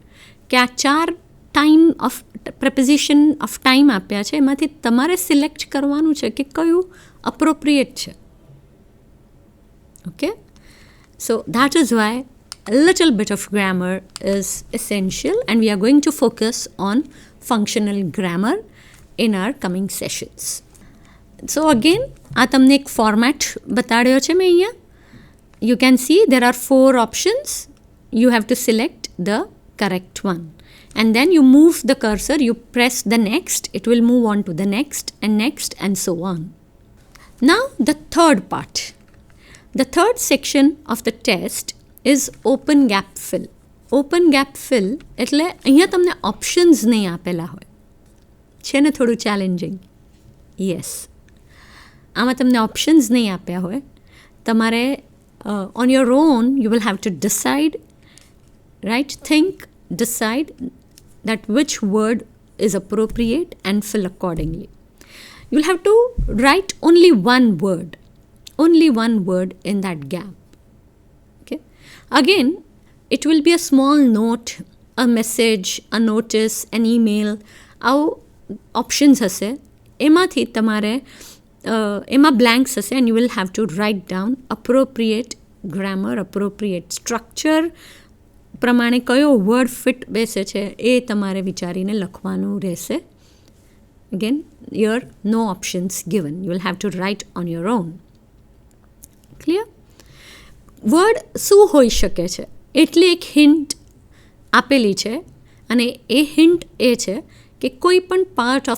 કે આ 4 time of preposition of time આપ્યા છે, એમાંથી તમારે સિલેક્ટ કરવાનું છે કે કયું અપ્રોપ્રિએટ છે. Okay, so that is why a little bit of grammar is essential and we are going to focus on functional grammar in our coming sessions. So again, આ તમને એક ફોર્મેટ બતાડ્યો છે મેં અહીંયા. You can see there are 4 options. You have to select the correct one. And then you move the cursor, you press the next, it will move on to the next and so on. Now the third part. The third section of the test is open gap fill. Open gap fill એટલે અહીંયા તમને options નહીં આપેલા હોય છે ને, થોડું challenging. Yes, આમાં તમને ઓપ્શન્સ નહીં આપ્યા હોય. તમારે on your own you will have to decide, right, think, decide that which word is appropriate and fill accordingly. You will have to write only one word in that gap. Okay, again it will be a small note, a message, a notice, an email. આવો options હશે, એમાંથી તમારે એમાં blanks હશે and you will have to write down appropriate grammar, appropriate structure પ્રમાણે કયો word fit બેસે છે એ તમારે વિચારીને લખવાનું રહેશે. Again, here no options given, you will have to write on your own. Clear? Word શું હોઈ શકે છે એટલે એક હિન્ટ આપેલી છે અને એ હિન્ટ એ છે કે કોઈ પણ પાર્ટ્સ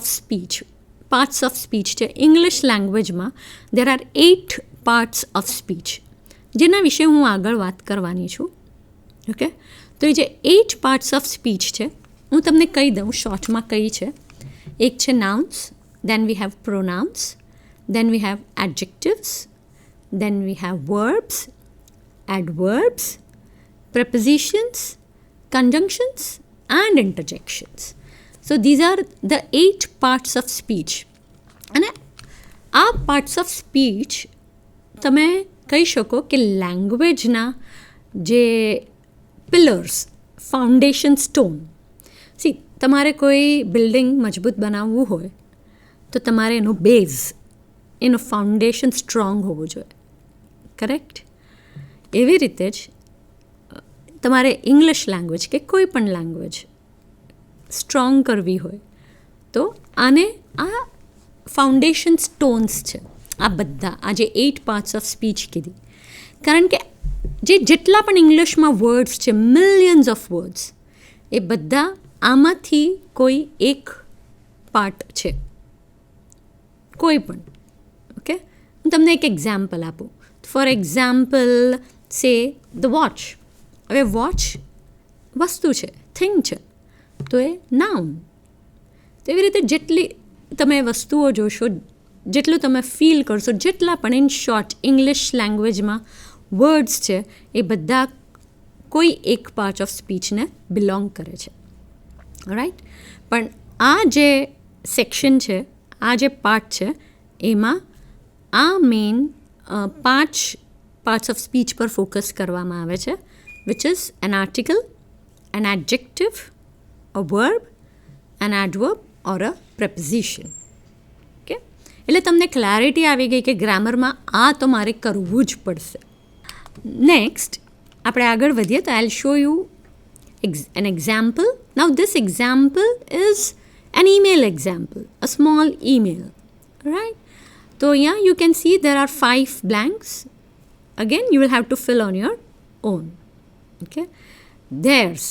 ઓફ સ્પીચ છે. ઇંગ્લિશ લેંગ્વેજમાં there are 8 parts of speech, જેના વિશે હું આગળ વાત કરવાની છું. ઓકે, તો એ જે 8 parts of speech છે હું તમને કહી દઉં શોર્ટમાં કઈ છે. એક છે nouns, then we have pronouns, then we have adjectives, then we have verbs, adverbs, prepositions, conjunctions and interjections. So these are the 8 parts of speech. અને આ પાર્ટ્સ ઓફ સ્પીચ તમે કહી શકો કે લેંગ્વેજના જે પિલર્સ, ફાઉન્ડેશન સ્ટોન. સી, તમારે કોઈ building મજબૂત બનાવવું હોય તો તમારે એનો બેઝ, એનો ફાઉન્ડેશન સ્ટ્રોંગ હોવો જોઈએ. કરેક્ટ? એવી રીતે જ તમારે ઇંગ્લિશ લેંગ્વેજ કે કોઈ પણ લેંગ્વેજ સ્ટ્રોંગ કરવી હોય તો આને આ ફાઉન્ડેશન સ્ટોન્સ છે આ બધા, આ જે 8 પાર્ટ્સ ઓફ સ્પીચ કીધી. કારણ કે જેટલા પણ ઇંગ્લિશમાં વર્ડ્સ છે, મિલિયન્સ ઓફ વર્ડ્સ, એ બધા આમાંથી કોઈ એક પાર્ટ છે, કોઈ પણ. ઓકે, હું તમને એક એક્ઝામ્પલ આપું. ફોર એક્ઝામ્પલ સે ધ વોચ. હવે વોચ વસ્તુ છે, થિંગ છે, તો એ નાઉન. તો એવી રીતે જેટલી તમે વસ્તુઓ જોશો, જેટલું તમે ફીલ કરશો, જેટલા પણ ઇન શોર્ટ ઇંગ્લિશ લેંગ્વેજમાં વર્ડ્સ છે એ બધા કોઈ એક પાર્ટ ઓફ સ્પીચને બિલોંગ કરે છે, રાઈટ. પણ આ જે સેક્શન છે, આ જે પાર્ટ છે, એમાં આ મેઇન 5 પાર્ટ્સ ઓફ સ્પીચ પર ફોકસ કરવામાં આવે છે, which is an article, an adjective, a verb, an adverb or a preposition. Okay, એટલે તમને ક્લેરિટી આવી ગઈ કે ગ્રામરમાં આ તો મારે કરવું જ પડશે. નેક્સ્ટ આપણે આગળ વધીએ તો I show you an example. Now this example is an email example, a small email, right? So here you can see there are 5 blanks. Again you will have to fill on your own. Okay, there's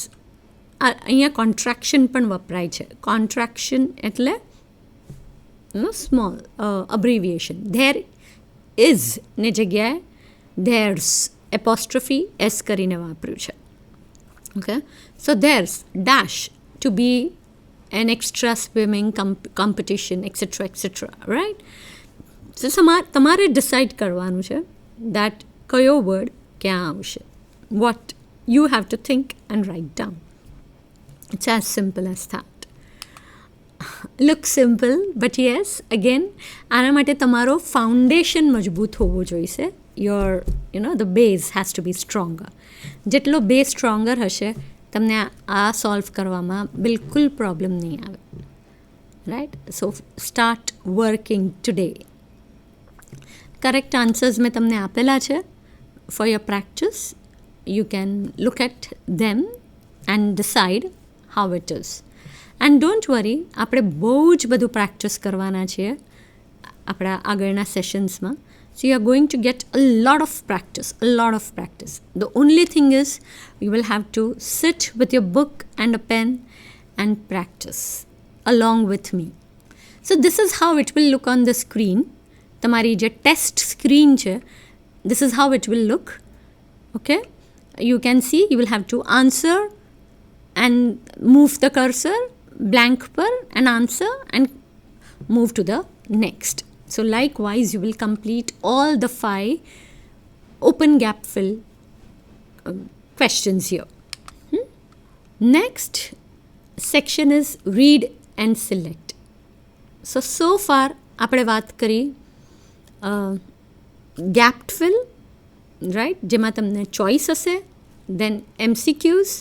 અહીંયા contraction પણ વપરાય છે. Contraction એટલે small અબ્રિવિએશન. There is ની જગ્યાએ theirs apostrophe S કરીને વાપર્યું છે. Okay, so there's dash to be an extra swimming competition etcetera etcetera, right. So તમારે ડિસાઇડ કરવાનું છે દેટ કયો વર્ડ ક્યાં આવશે. What you have to think and write down. It's as simple as that. Looks simple, but yes, again, આના માટે તમારો foundation મજબૂત હોવો જોઈશે. The base has to be stronger. જેટલો બેઝ સ્ટ્રોંગર હશે, તમને આ સોલ્વ કરવામાં બિલકુલ પ્રોબ્લેમ નહીં આવે, right. So start working today. Correct answers મેં તમને આપેલા છે for your practice. You can look at them and decide how it is. And don't worry, આપણે બહુ જ બધું પ્રેક્ટિસ કરવાના છીએ આપણા આગળના સેશન્સમાં. So you are going to get a lot of practice. The only thing is you will have to sit with your book and a pen and practice along with me. So this is how it will look on the screen. તમારી જે test screen છે, this is how it will look. Okay, you can see you will have to answer and move the cursor blank per and answer and move to the next. So likewise you will complete all the 5 open gap fill questions here. Next section is read and select. So far આપણે વાત કરી gapped fill, right, જેમાં તમને choice હશે, then MCQs,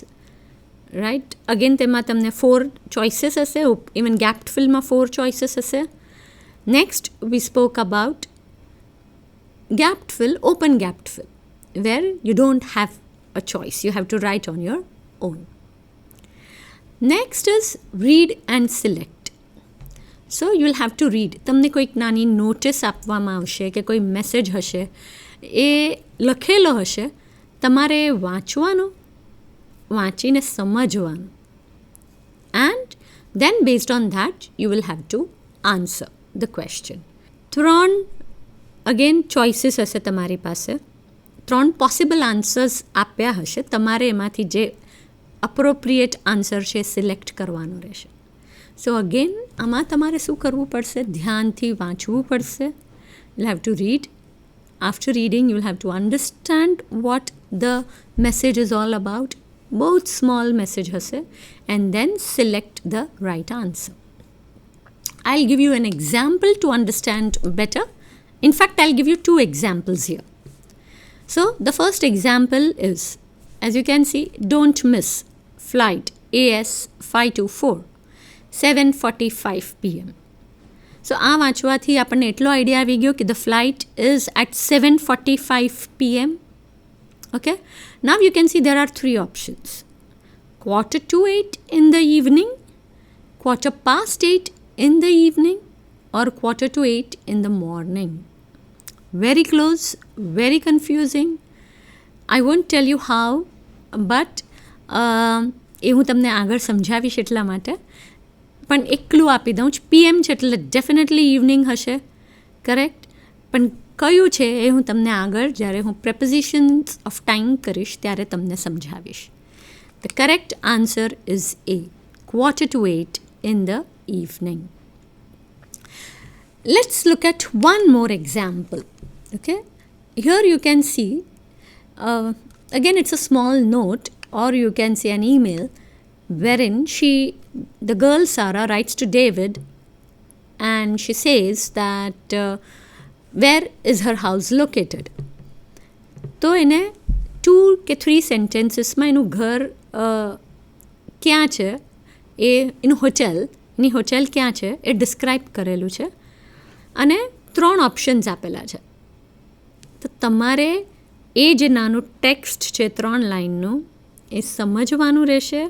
right. Again તેમાં તમને 4 choices હશે. Even gapped ફિલમાં 4 ચોઇસીસ હશે. Next we spoke about gapped fill, open gapped fill, where you don't have a choice, you have to write on your own. Next is read and select. So you will have to read. તમને કોઈક નાની notice આપવામાં આવશે કે કોઈ message હશે, એ લખેલો હશે, તમારે વાંચવાનો, વાંચીને સમજવાનું, and then based on that you will have to answer the question. 3 again choices હશે તમારી પાસે, 3 પોસિબલ આન્સર્સ આપ્યા હશે, તમારે એમાંથી જે અપ્રોપ્રિએટ આન્સર છે સિલેક્ટ કરવાનો રહેશે. સો અગેન આમાં તમારે શું કરવું પડશે? ધ્યાનથી વાંચવું પડશે. You have to read. After reading you will have two understand vote the message is all about. Both small message હશે, and then select the right answer. I'll give you an example to understand better. In fact, I'll give you 2 examples here. So the first example is, as you can see, don't miss flight AS 524 7:45 PM. So આ વાંચવાથી આપણને એટલો idea આવી ગયો કે the flight is at 7:45 PM. Okay, now you can see there are 3 options: 7:45 in the evening, 8:15 in the evening, or 7:45 in the morning. Very close, very confusing. I won't tell you how, but એ હું તમને આગળ સમજાવીશ એટલા માટે. પણ એક clue આપી દઉં છું. PM છે એટલે ડેફિનેટલી ઇવનિંગ હશે, કરેક્ટ. પણ કયું છે એ હું તમને આગળ જ્યારે હું પ્રેપોઝિશન્સ ઓફ ટાઈમ કરીશ ત્યારે તમને સમજાવીશ. The correct answer is A, 7:45 in the evening. Let's look at one more example. Okay, here you can see again, it's a small note, or you can say an email, wherein the girl Sarah writes to David, and she says that where is her house located. તો એને 2 કે 3 સેન્ટેન્સીસમાં એનું ઘર ક્યાં છે, એનું એની hotel ક્યાં છે એ ડિસ્ક્રાઇબ કરેલું છે, અને 3 ઓપ્શન્સ આપેલા છે. તો તમારે એ જે નાનું ટેક્સ્ટ છે 3 લાઇનનું એ સમજવાનું રહેશે,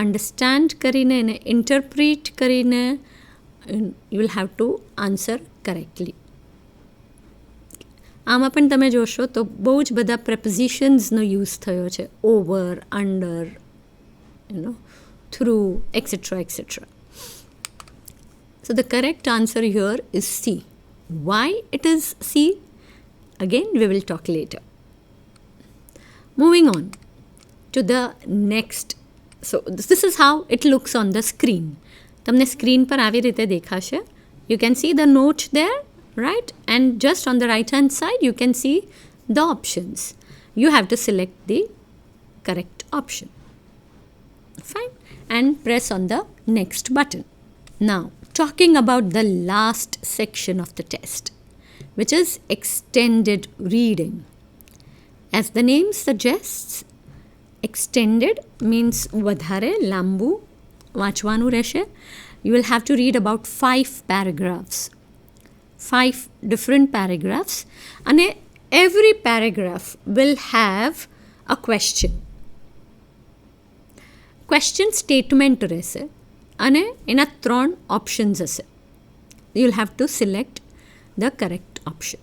અન્ડરસ્ટેન્ડ કરીને એને ઇન્ટરપ્રિટ કરીને you will have to answer correctly. આમાં પણ તમે જોશો તો બહુ જ બધા પ્રેપોઝિશન્સનો યુઝ થયો છે, over, under, through, et cetera et cetera. So the correct answer here is C. Why it is C? Again, we will talk later. Moving on to the next. So this is how it looks on the screen. તમને screen પર આવી રીતે દેખાશે. You can see the note there, right? And just on the right hand side, you can see the options. You have to select the correct option. Fine. And press on the next button. Now, talking about the last section of the test, which is extended reading. As the name suggests, extended means વધારે લાંબુ વાંચવાનું રહેશે. You will have to read about 5 paragraphs. 5 different paragraphs. And every paragraph will have a question. Question statement રહેશે. અને એના 3 options હશે. You will have to select the correct option.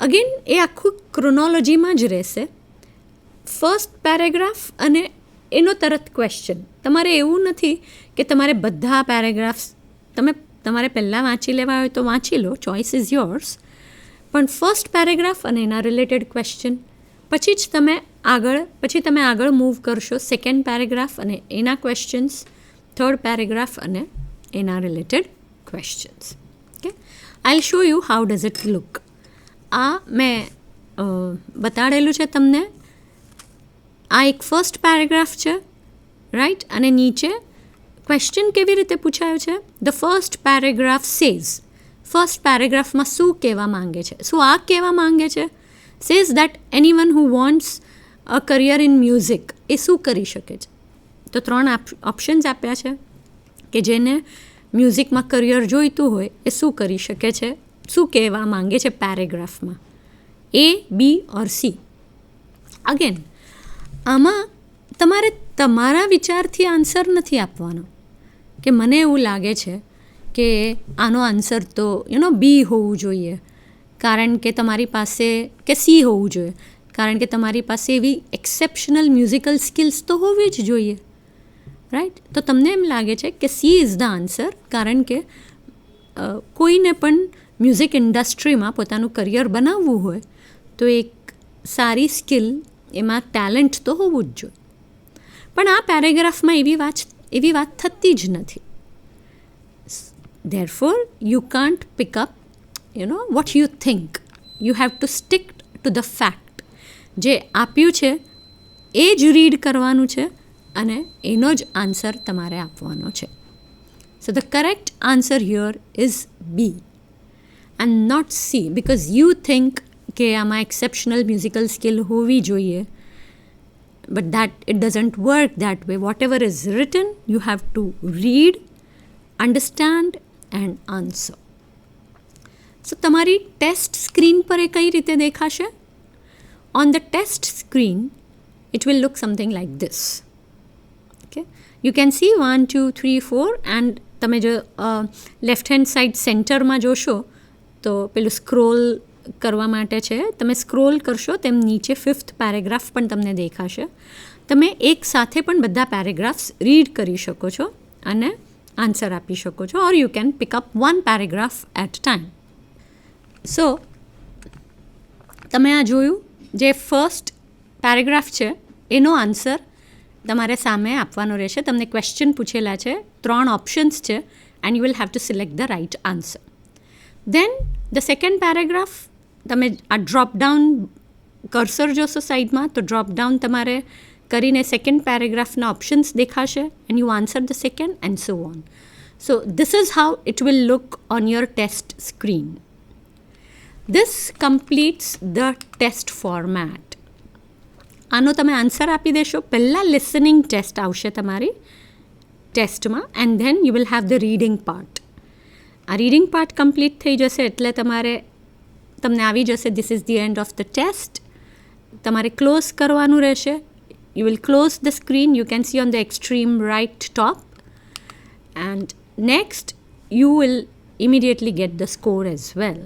Again, એ આખું ક્રોનોલોજીમાં જ રહેશે. ફર્સ્ટ પેરેગ્રાફ અને એનો તરત ક્વેશ્ચન. તમારે એવું નથી કે તમારે બધા પેરેગ્રાફ્સ તમારે પહેલાં વાંચી લેવા હોય તો વાંચી લો, ચોઇસ ઇઝ યોર્સ. પણ ફર્સ્ટ પેરેગ્રાફ અને એના રિલેટેડ ક્વેશ્ચન, પછી તમે આગળ મૂવ કરશો સેકન્ડ પેરેગ્રાફ અને એના ક્વેશ્ચન્સ, થર્ડ પેરેગ્રાફ અને એના related questions. Okay, I will show you how does it look. આ મેં બતાડેલું છે તમને. આ એક ફર્સ્ટ પેરેગ્રાફ છે, રાઈટ, અને નીચે ક્વેશ્ચન કેવી રીતે પૂછાયો છે. The first paragraph says. First પેરેગ્રાફમાં શું કહેવા માંગે છે, શું આ કહેવા માંગે છે. Says that anyone who wants a career in music એ શું કરી શકે છે. તો 3 ઓપ્શન્સ આપ્યા છે કે જેને મ્યુઝિકમાં કરિયર જોઈતું હોય એ શું કરી શકે છે, શું કહેવા માંગે છે પેરેગ્રાફમાં. A, B or C. Again, આમાં તમારે તમારા વિચારથી આન્સર નથી આપવાનો કે મને એવું લાગે છે કે આનો આન્સર તો બી હોવું જોઈએ, કારણ કે તમારી પાસે, કે સી હોવું જોઈએ, કારણ કે તમારી પાસે એવી એક્સેપ્શનલ મ્યુઝિકલ સ્કિલ્સ તો હોવી જ જોઈએ, રાઈટ. તો તમને એમ લાગે છે કે સી ઇઝ ધ આન્સર, કારણ કે કોઈને પણ મ્યુઝિક ઇન્ડસ્ટ્રીમાં પોતાનું કરિયર બનાવવું હોય તો એક સારી સ્કિલ, એમાં ટેલેન્ટ તો હોવું જ જોઈએ. પણ આ પેરેગ્રાફમાં એવી વાત થતી જ નથી. Therefore, you can't pick up, what you think. You have to stick to the fact. જે આપ્યું છે એ જ રીડ કરવાનું છે અને એનો જ આન્સર તમારે આપવાનો છે. So the correct answer here is B and not C, because you think કે આમાં એક્સેપ્શનલ મ્યુઝિકલ સ્કિલ હોવી જોઈએ, but it doesn't work that way. Whatever is written, you have to read, understand and answer. So તમારી test screen પર એ કઈ રીતે દેખાશે? On the test screen, it will look something like this. Okay, you can see 1, 2, 3, 4 and તમે જો left hand side સેન્ટરમાં જોશો તો પેલું સ્ક્રોલ કરવા માટે છે. તમે સ્ક્રોલ કરશો તેમ નીચે 5th પેરેગ્રાફ પણ તમને દેખાશે. તમે એક સાથે પણ બધા પેરેગ્રાફ્સ રીડ કરી શકો છો અને આન્સર આપી શકો છો, or you can pick up 1 paragraph at time. So તમે આ જોયું, જે ફર્સ્ટ પેરેગ્રાફ છે એનો આન્સર તમારે સામે આપવાનો રહેશે. તમને ક્વેશ્ચન પૂછેલા છે, 3 ઓપ્શન્સ છે and you will have to select the right answer. Then the second paragraph, તમે આ ડ્રોપ ડાઉન કર્સર જોશો સાઈડમાં તો ડ્રોપ ડાઉન તમારે કરીને સેકન્ડ પેરેગ્રાફના ઓપ્શન્સ દેખાશે and you answer the second and so on. So this is how it will look on your test screen. This completes the test format. આનો તમે answer આપી દેશો. પહેલાં લિસનિંગ ટેસ્ટ આવશે તમારી ટેસ્ટમાં and then you will have the reading part. આ reading part complete થઈ જશે એટલે તમને આવી જશે this is the end of the test. તમારે ક્લોઝ કરવાનું રહેશે. You will close the screen. You can see on the extreme right top. And next, you will immediately get the score as well.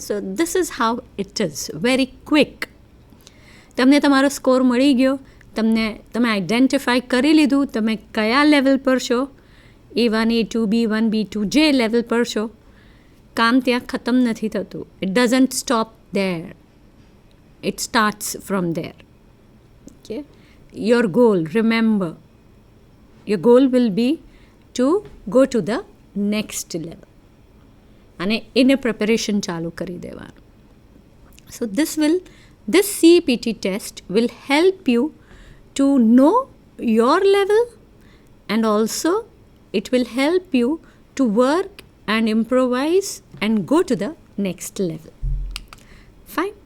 So this is how it is. Very quick. તમને તમારો score મળી ગયો. તમે identify કરી લીધું તમે કયા level પર છો. A1, A2, B1, B2 જે લેવલ પર છો. કામ ત્યાં ખતમ નથી થતું. It doesn't stop there. It starts from there. Okay. Your goal, remember, your goal will be to go to the next level. અને એને પ્રિપેરેશન ચાલુ કરી દેવાનું. So this CEPT test will help you to know your level and also it will help you to work and improvise and go to the next level. Fine.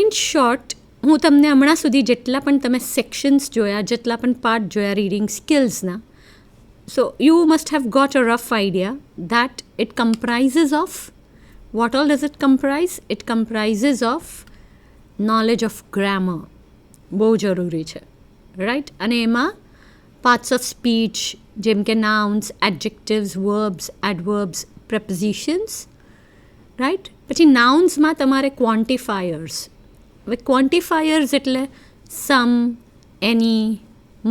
In short, હું તમને હમણાં સુધી જેટલા પણ તમે સેક્શન્સ જોયા, જેટલા પણ પાર્ટ જોયા રીડિંગ સ્કિલ્સના, so you must have got a rough idea that it comprises of what all does it comprise? It comprises of knowledge of grammar. બહુ જરૂરી છે, રાઈટ? અને એમાં પાર્ટ્સ ઓફ સ્પીચ જેમ કે nouns, adjectives, verbs, adverbs, prepositions, right? પછી નાઉન્સમાં તમારે ક્વોન્ટિફાયર્સ. હવે ક્વોન્ટિફાયર્સ એટલે some, any,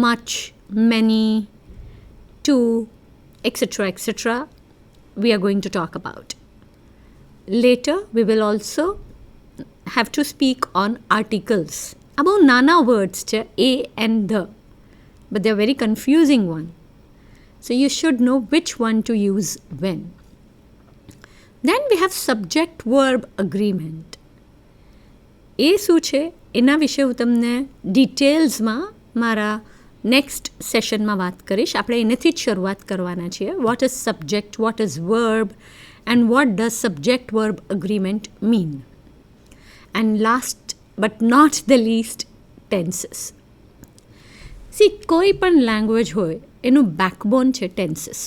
much, many, two, etcetera etcetera we are going to talk about. Later we will also have to speak on articles. આ બહુ નાના વર્ડ્સ છે, a and the, but they are very confusing one. So you should know which one to use when. Then we have subject verb agreement. એ શું છે એના વિશે હું તમને ડિટેલ્સમાં મારા નેક્સ્ટ સેશનમાં વાત કરીશ. આપણે એનાથી જ શરૂઆત કરવાના છીએ. What is subject, what is verb and what does subject verb agreement mean. And last but not the least, tenses. કોઈ પણ લેંગ્વેજ હોય એનું બેકબોન છે ટેન્સીસ.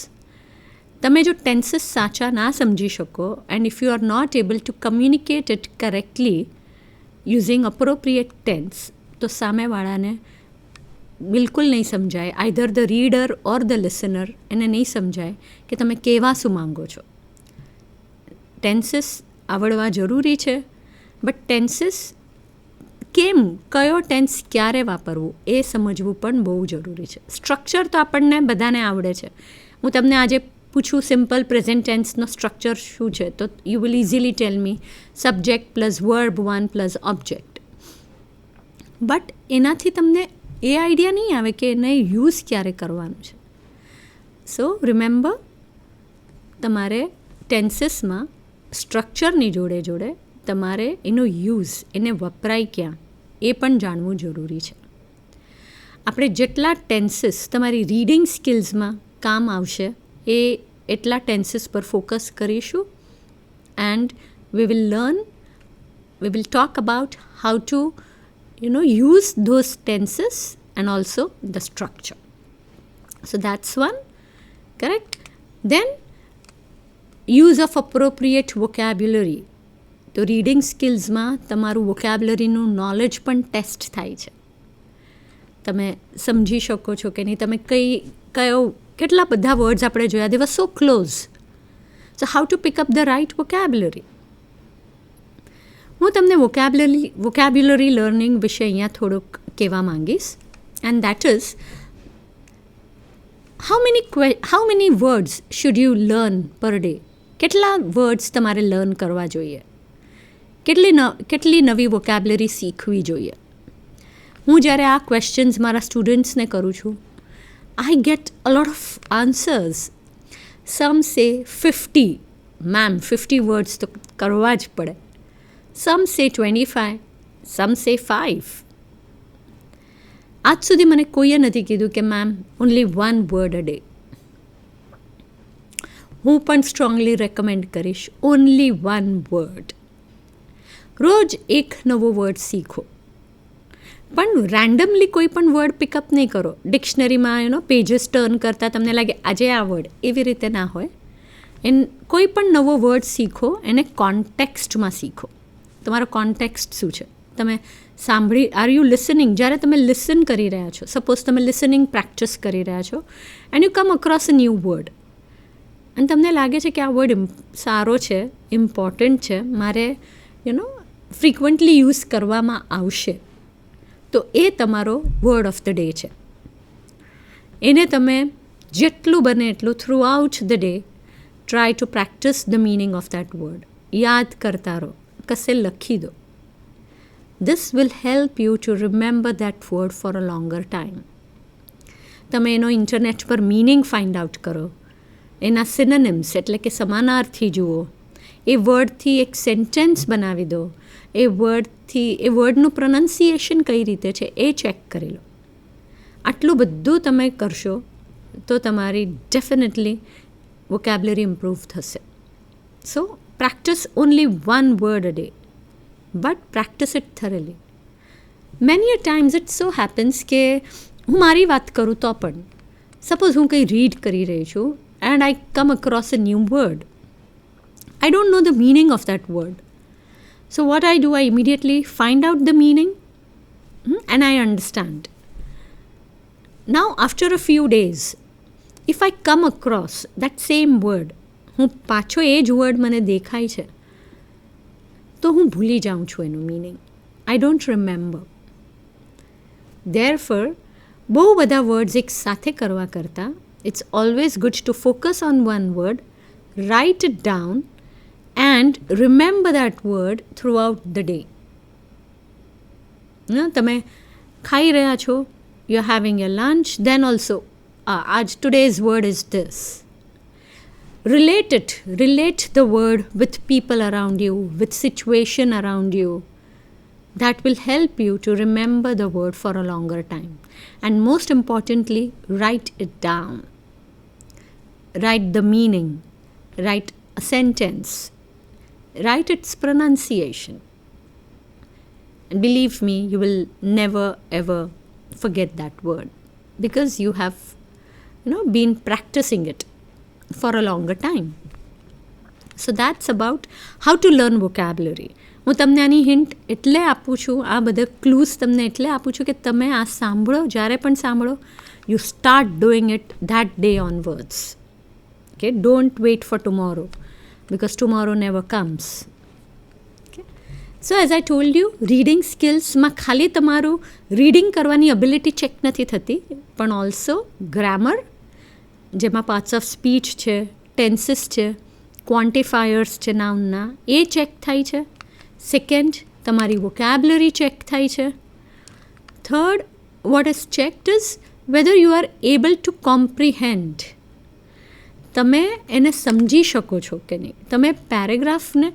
તમે જો ટેન્સીસ સાચા ના સમજી શકો and if you are not able to communicate it correctly using appropriate tense, તો સામેવાળાને બિલકુલ નહીં સમજાય. Either the reader or the listener એને નહીં સમજાય કે તમે કહેવા શું માંગો છો. ટેન્સીસ આવડવા જરૂરી છે, બટ ટેન્સીસ કેમ, કયો ટેન્સ ક્યારે વાપરવું એ સમજવું પણ બહુ જરૂરી છે. સ્ટ્રક્ચર તો આપણને બધાને આવડે છે. હું તમને આજે પૂછું સિમ્પલ પ્રેઝન્ટ ટેન્સનો સ્ટ્રક્ચર શું છે, તો you will easily tell me subject plus verb 1 plus object. But એનાથી તમને એ આઈડિયા નહીં આવે કે એને યુઝ ક્યારે કરવાનું છે. સો રિમેમ્બર, તમારે ટેન્સીસમાં સ્ટ્રક્ચરની જોડે જોડે તમારે એનો યુઝ, એને વપરાય ક્યાં એ પણ જાણવું જરૂરી છે. આપણે જેટલા ટેન્સીસ તમારી રીડિંગ સ્કિલ્સમાં કામ આવશે એ એટલા ટેન્સીસ પર ફોકસ કરીશું. And we will talk about how to use those tenses and also the structure. So that's one, correct? Then use of appropriate vocabulary. તો રીડિંગ સ્કિલ્સમાં તમારું વોકેબ્યુલરીનું નોલેજ પણ ટેસ્ટ થાય છે. તમે સમજી શકો છો કે નહીં, તમે કેટલા બધા વર્ડ્સ આપણે જોયા, they were so close. So how to pick up the right vocabulary. હું તમને વોકેબ્યુલરી લર્નિંગ વિશે અહીંયા થોડુંક કહેવા માંગીશ. And that is how many words should you learn per day. કેટલા વર્ડ્સ તમારે લર્ન કરવા જોઈએ, કેટલી નવી વોકેબ્યુલરી શીખવી જોઈએ. હું જ્યારે આ ક્વેશ્ચન્સ મારા સ્ટુડન્ટ્સને કરું છું, I get a lot of answers. Some say 50. Ma'am, 50 words તો કરવા જ પડે. Some say 25, some say 5. આજ સુધી મને કોઈએ નથી કીધું કે ma'am only 1 word a day. હું પણ સ્ટ્રોંગલી રેકમેન્ડ કરીશ ઓનલી 1 word. રોજ એક નવો વર્ડ શીખો, પણ રેન્ડમલી કોઈ પણ વર્ડ પિકઅપ નહીં કરો. ડિક્શનરીમાં પેજીસ ટર્ન કરતાં તમને લાગે આજે આ વર્ડ, એવી રીતે ના હોય. કોઈ પણ નવો વર્ડ શીખો, એને કોન્ટેક્સ્ટમાં શીખો. તમારો કોન્ટેક્સ્ટ શું છે? તમે સાંભળી, આર યુ લિસનિંગ? જ્યારે તમે લિસન કરી રહ્યા છો, સપોઝ તમે લિસનિંગ પ્રેક્ટિસ કરી રહ્યા છો and you come across a new word અને તમને લાગે છે કે આ વર્ડ સારો છે, ઇમ્પોર્ટન્ટ છે, મારે ફ્રિકવન્ટલી યુઝ કરવામાં આવશે, તો એ તમારો વર્ડ ઓફ ધ ડે છે. એને તમે જેટલું બને એટલું through out the day try to practice the meaning of that word. યાદ કરતા રહો, કશે લખી દો. This will help you to remember that word for a longer time. તમે એનો ઇન્ટરનેટ પર મિનિંગ ફાઇન્ડ આઉટ કરો, એના સિનોનિમ્સ એટલે કે સમાનાર્થી જુઓ, એ વર્ડથી એક સેન્ટેન્સ બનાવી દો, એ વર્ડનું પ્રોનન્સિએશન કઈ રીતે છે એ ચેક કરી લો. આટલું બધું તમે કરશો તો તમારી ડેફિનેટલી વોકેબ્યુલરી ઇમ્પ્રૂવ થશે. સો practice only 1 word a day. But practice it thoroughly. Many a times it so happens કે હું મારી વાત કરું તો પણ, સપોઝ હું કંઈ રીડ કરી રહી છું and I come across a new word. I don't know the meaning of that word. So what I do, I immediately find out the meaning and I understand. Now after a few days, if I come across that same word, હું પાછો એ જ word મને દેખાય છે, તો હું ભૂલી જાઉં છું એનું meaning. I don't remember. Therefore બહુ બધા વર્ડ્સ એક સાથે કરવા કરતાં it's always good to focus on 1 word, write it down and remember that word throughout the day. તમે ખાઈ રહ્યા છો, you are having your lunch, then also આજ today's word is this. Relate the word with people around you, with situation around you. That will help you to remember the word for a longer time. And most importantly, write it down. Write the meaning. Write a sentence. Write its pronunciation. And believe me, you will never ever forget that word because you have been practicing it for a longer time. So that's about how to learn vocabulary. હું તમને આની hint એટલે આપું છું, આ બધા clues તમને એટલે આપું છું કે તમે આ સાંભળો, જ્યારે પણ સાંભળો, you start doing it that day onwards. Okay, don't wait for tomorrow because tomorrow never comes. Okay, so as I told you, reading સ્કિલ્સમાં ખાલી તમારું રીડિંગ કરવાની એબિલિટી ચેક નથી થતી, પણ ઓલ્સો ગ્રામર, જેમાં પાર્ટ્સ ઓફ સ્પીચ છે, tenses છે, ક્વોન્ટિફાયર્સ છે નાઉનના, એ ચેક થાય છે. સેકન્ડ, તમારી વોકેબ્યુલરી ચેક થાય છે. Third, what is checked is weather you are able to comprehend. તમે એને સમજી શકો છો કે નહીં, તમે પેરેગ્રાફને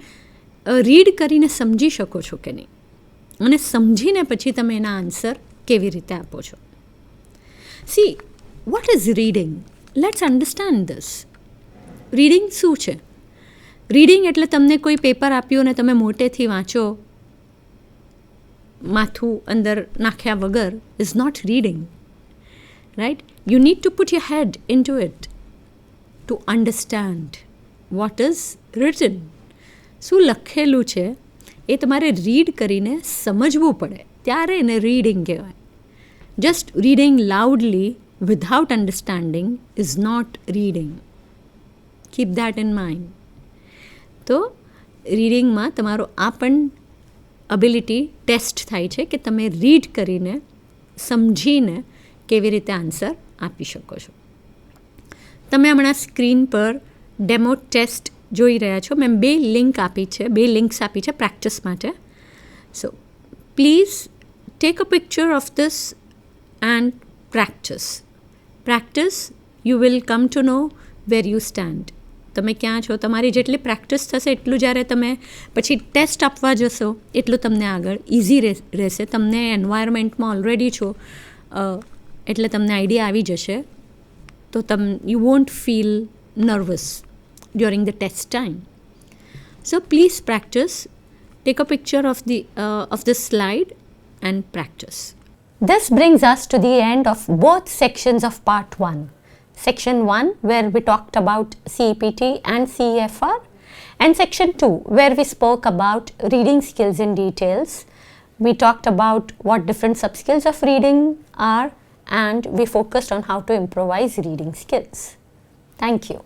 રીડ કરીને સમજી શકો છો કે નહીં, અને સમજીને પછી તમે એના આન્સર કેવી રીતે આપો છો. C, what is reading? Let's understand this. Reading શું છે? રીડિંગ એટલે તમને કોઈ પેપર આપ્યું અને તમે મોટેથી વાંચો, માથું અંદર નાખ્યા વગર, is not reading, right? You need to put your head into it to understand what is written. શું લખેલું છે એ તમારે રીડ કરીને સમજવું પડે, ત્યારે એને રીડિંગ કહેવાય. Just reading loudly without understanding is not reading. Keep that in mind. તો રીડિંગમાં તમારો આ પણ એબિલિટી ટેસ્ટ થાય છે કે તમે રીડ કરીને સમજીને કેવી રીતે આન્સર આપી શકો છો. તમે હમણાં સ્ક્રીન પર ડેમો ટેસ્ટ જોઈ રહ્યા છો. મેં 2 લિંક્સ આપી છે પ્રેક્ટિસ માટે. So please take a picture of this and practice. You will come to know where you stand. તમે ક્યાં છો, તમારી જેટલી પ્રેક્ટિસ થશે એટલું જ્યારે તમે પછી ટેસ્ટ આપવા જશો એટલું તમને આગળ ઇઝી રહેશે. તમને એન્વાયરમેન્ટમાં ઓલરેડી છો એટલે તમને આઈડિયા આવી જશે. તો you want feel nervous during the test time. So please practice. Take a picture of the slide and practice. This brings us to the end of both sections of part 1. Section 1 where we talked about CEPT and CEFR, and section 2 where we spoke about reading skills in details. We talked about what different subskills of reading are, and we focused on how to improvise reading skills. Thank you.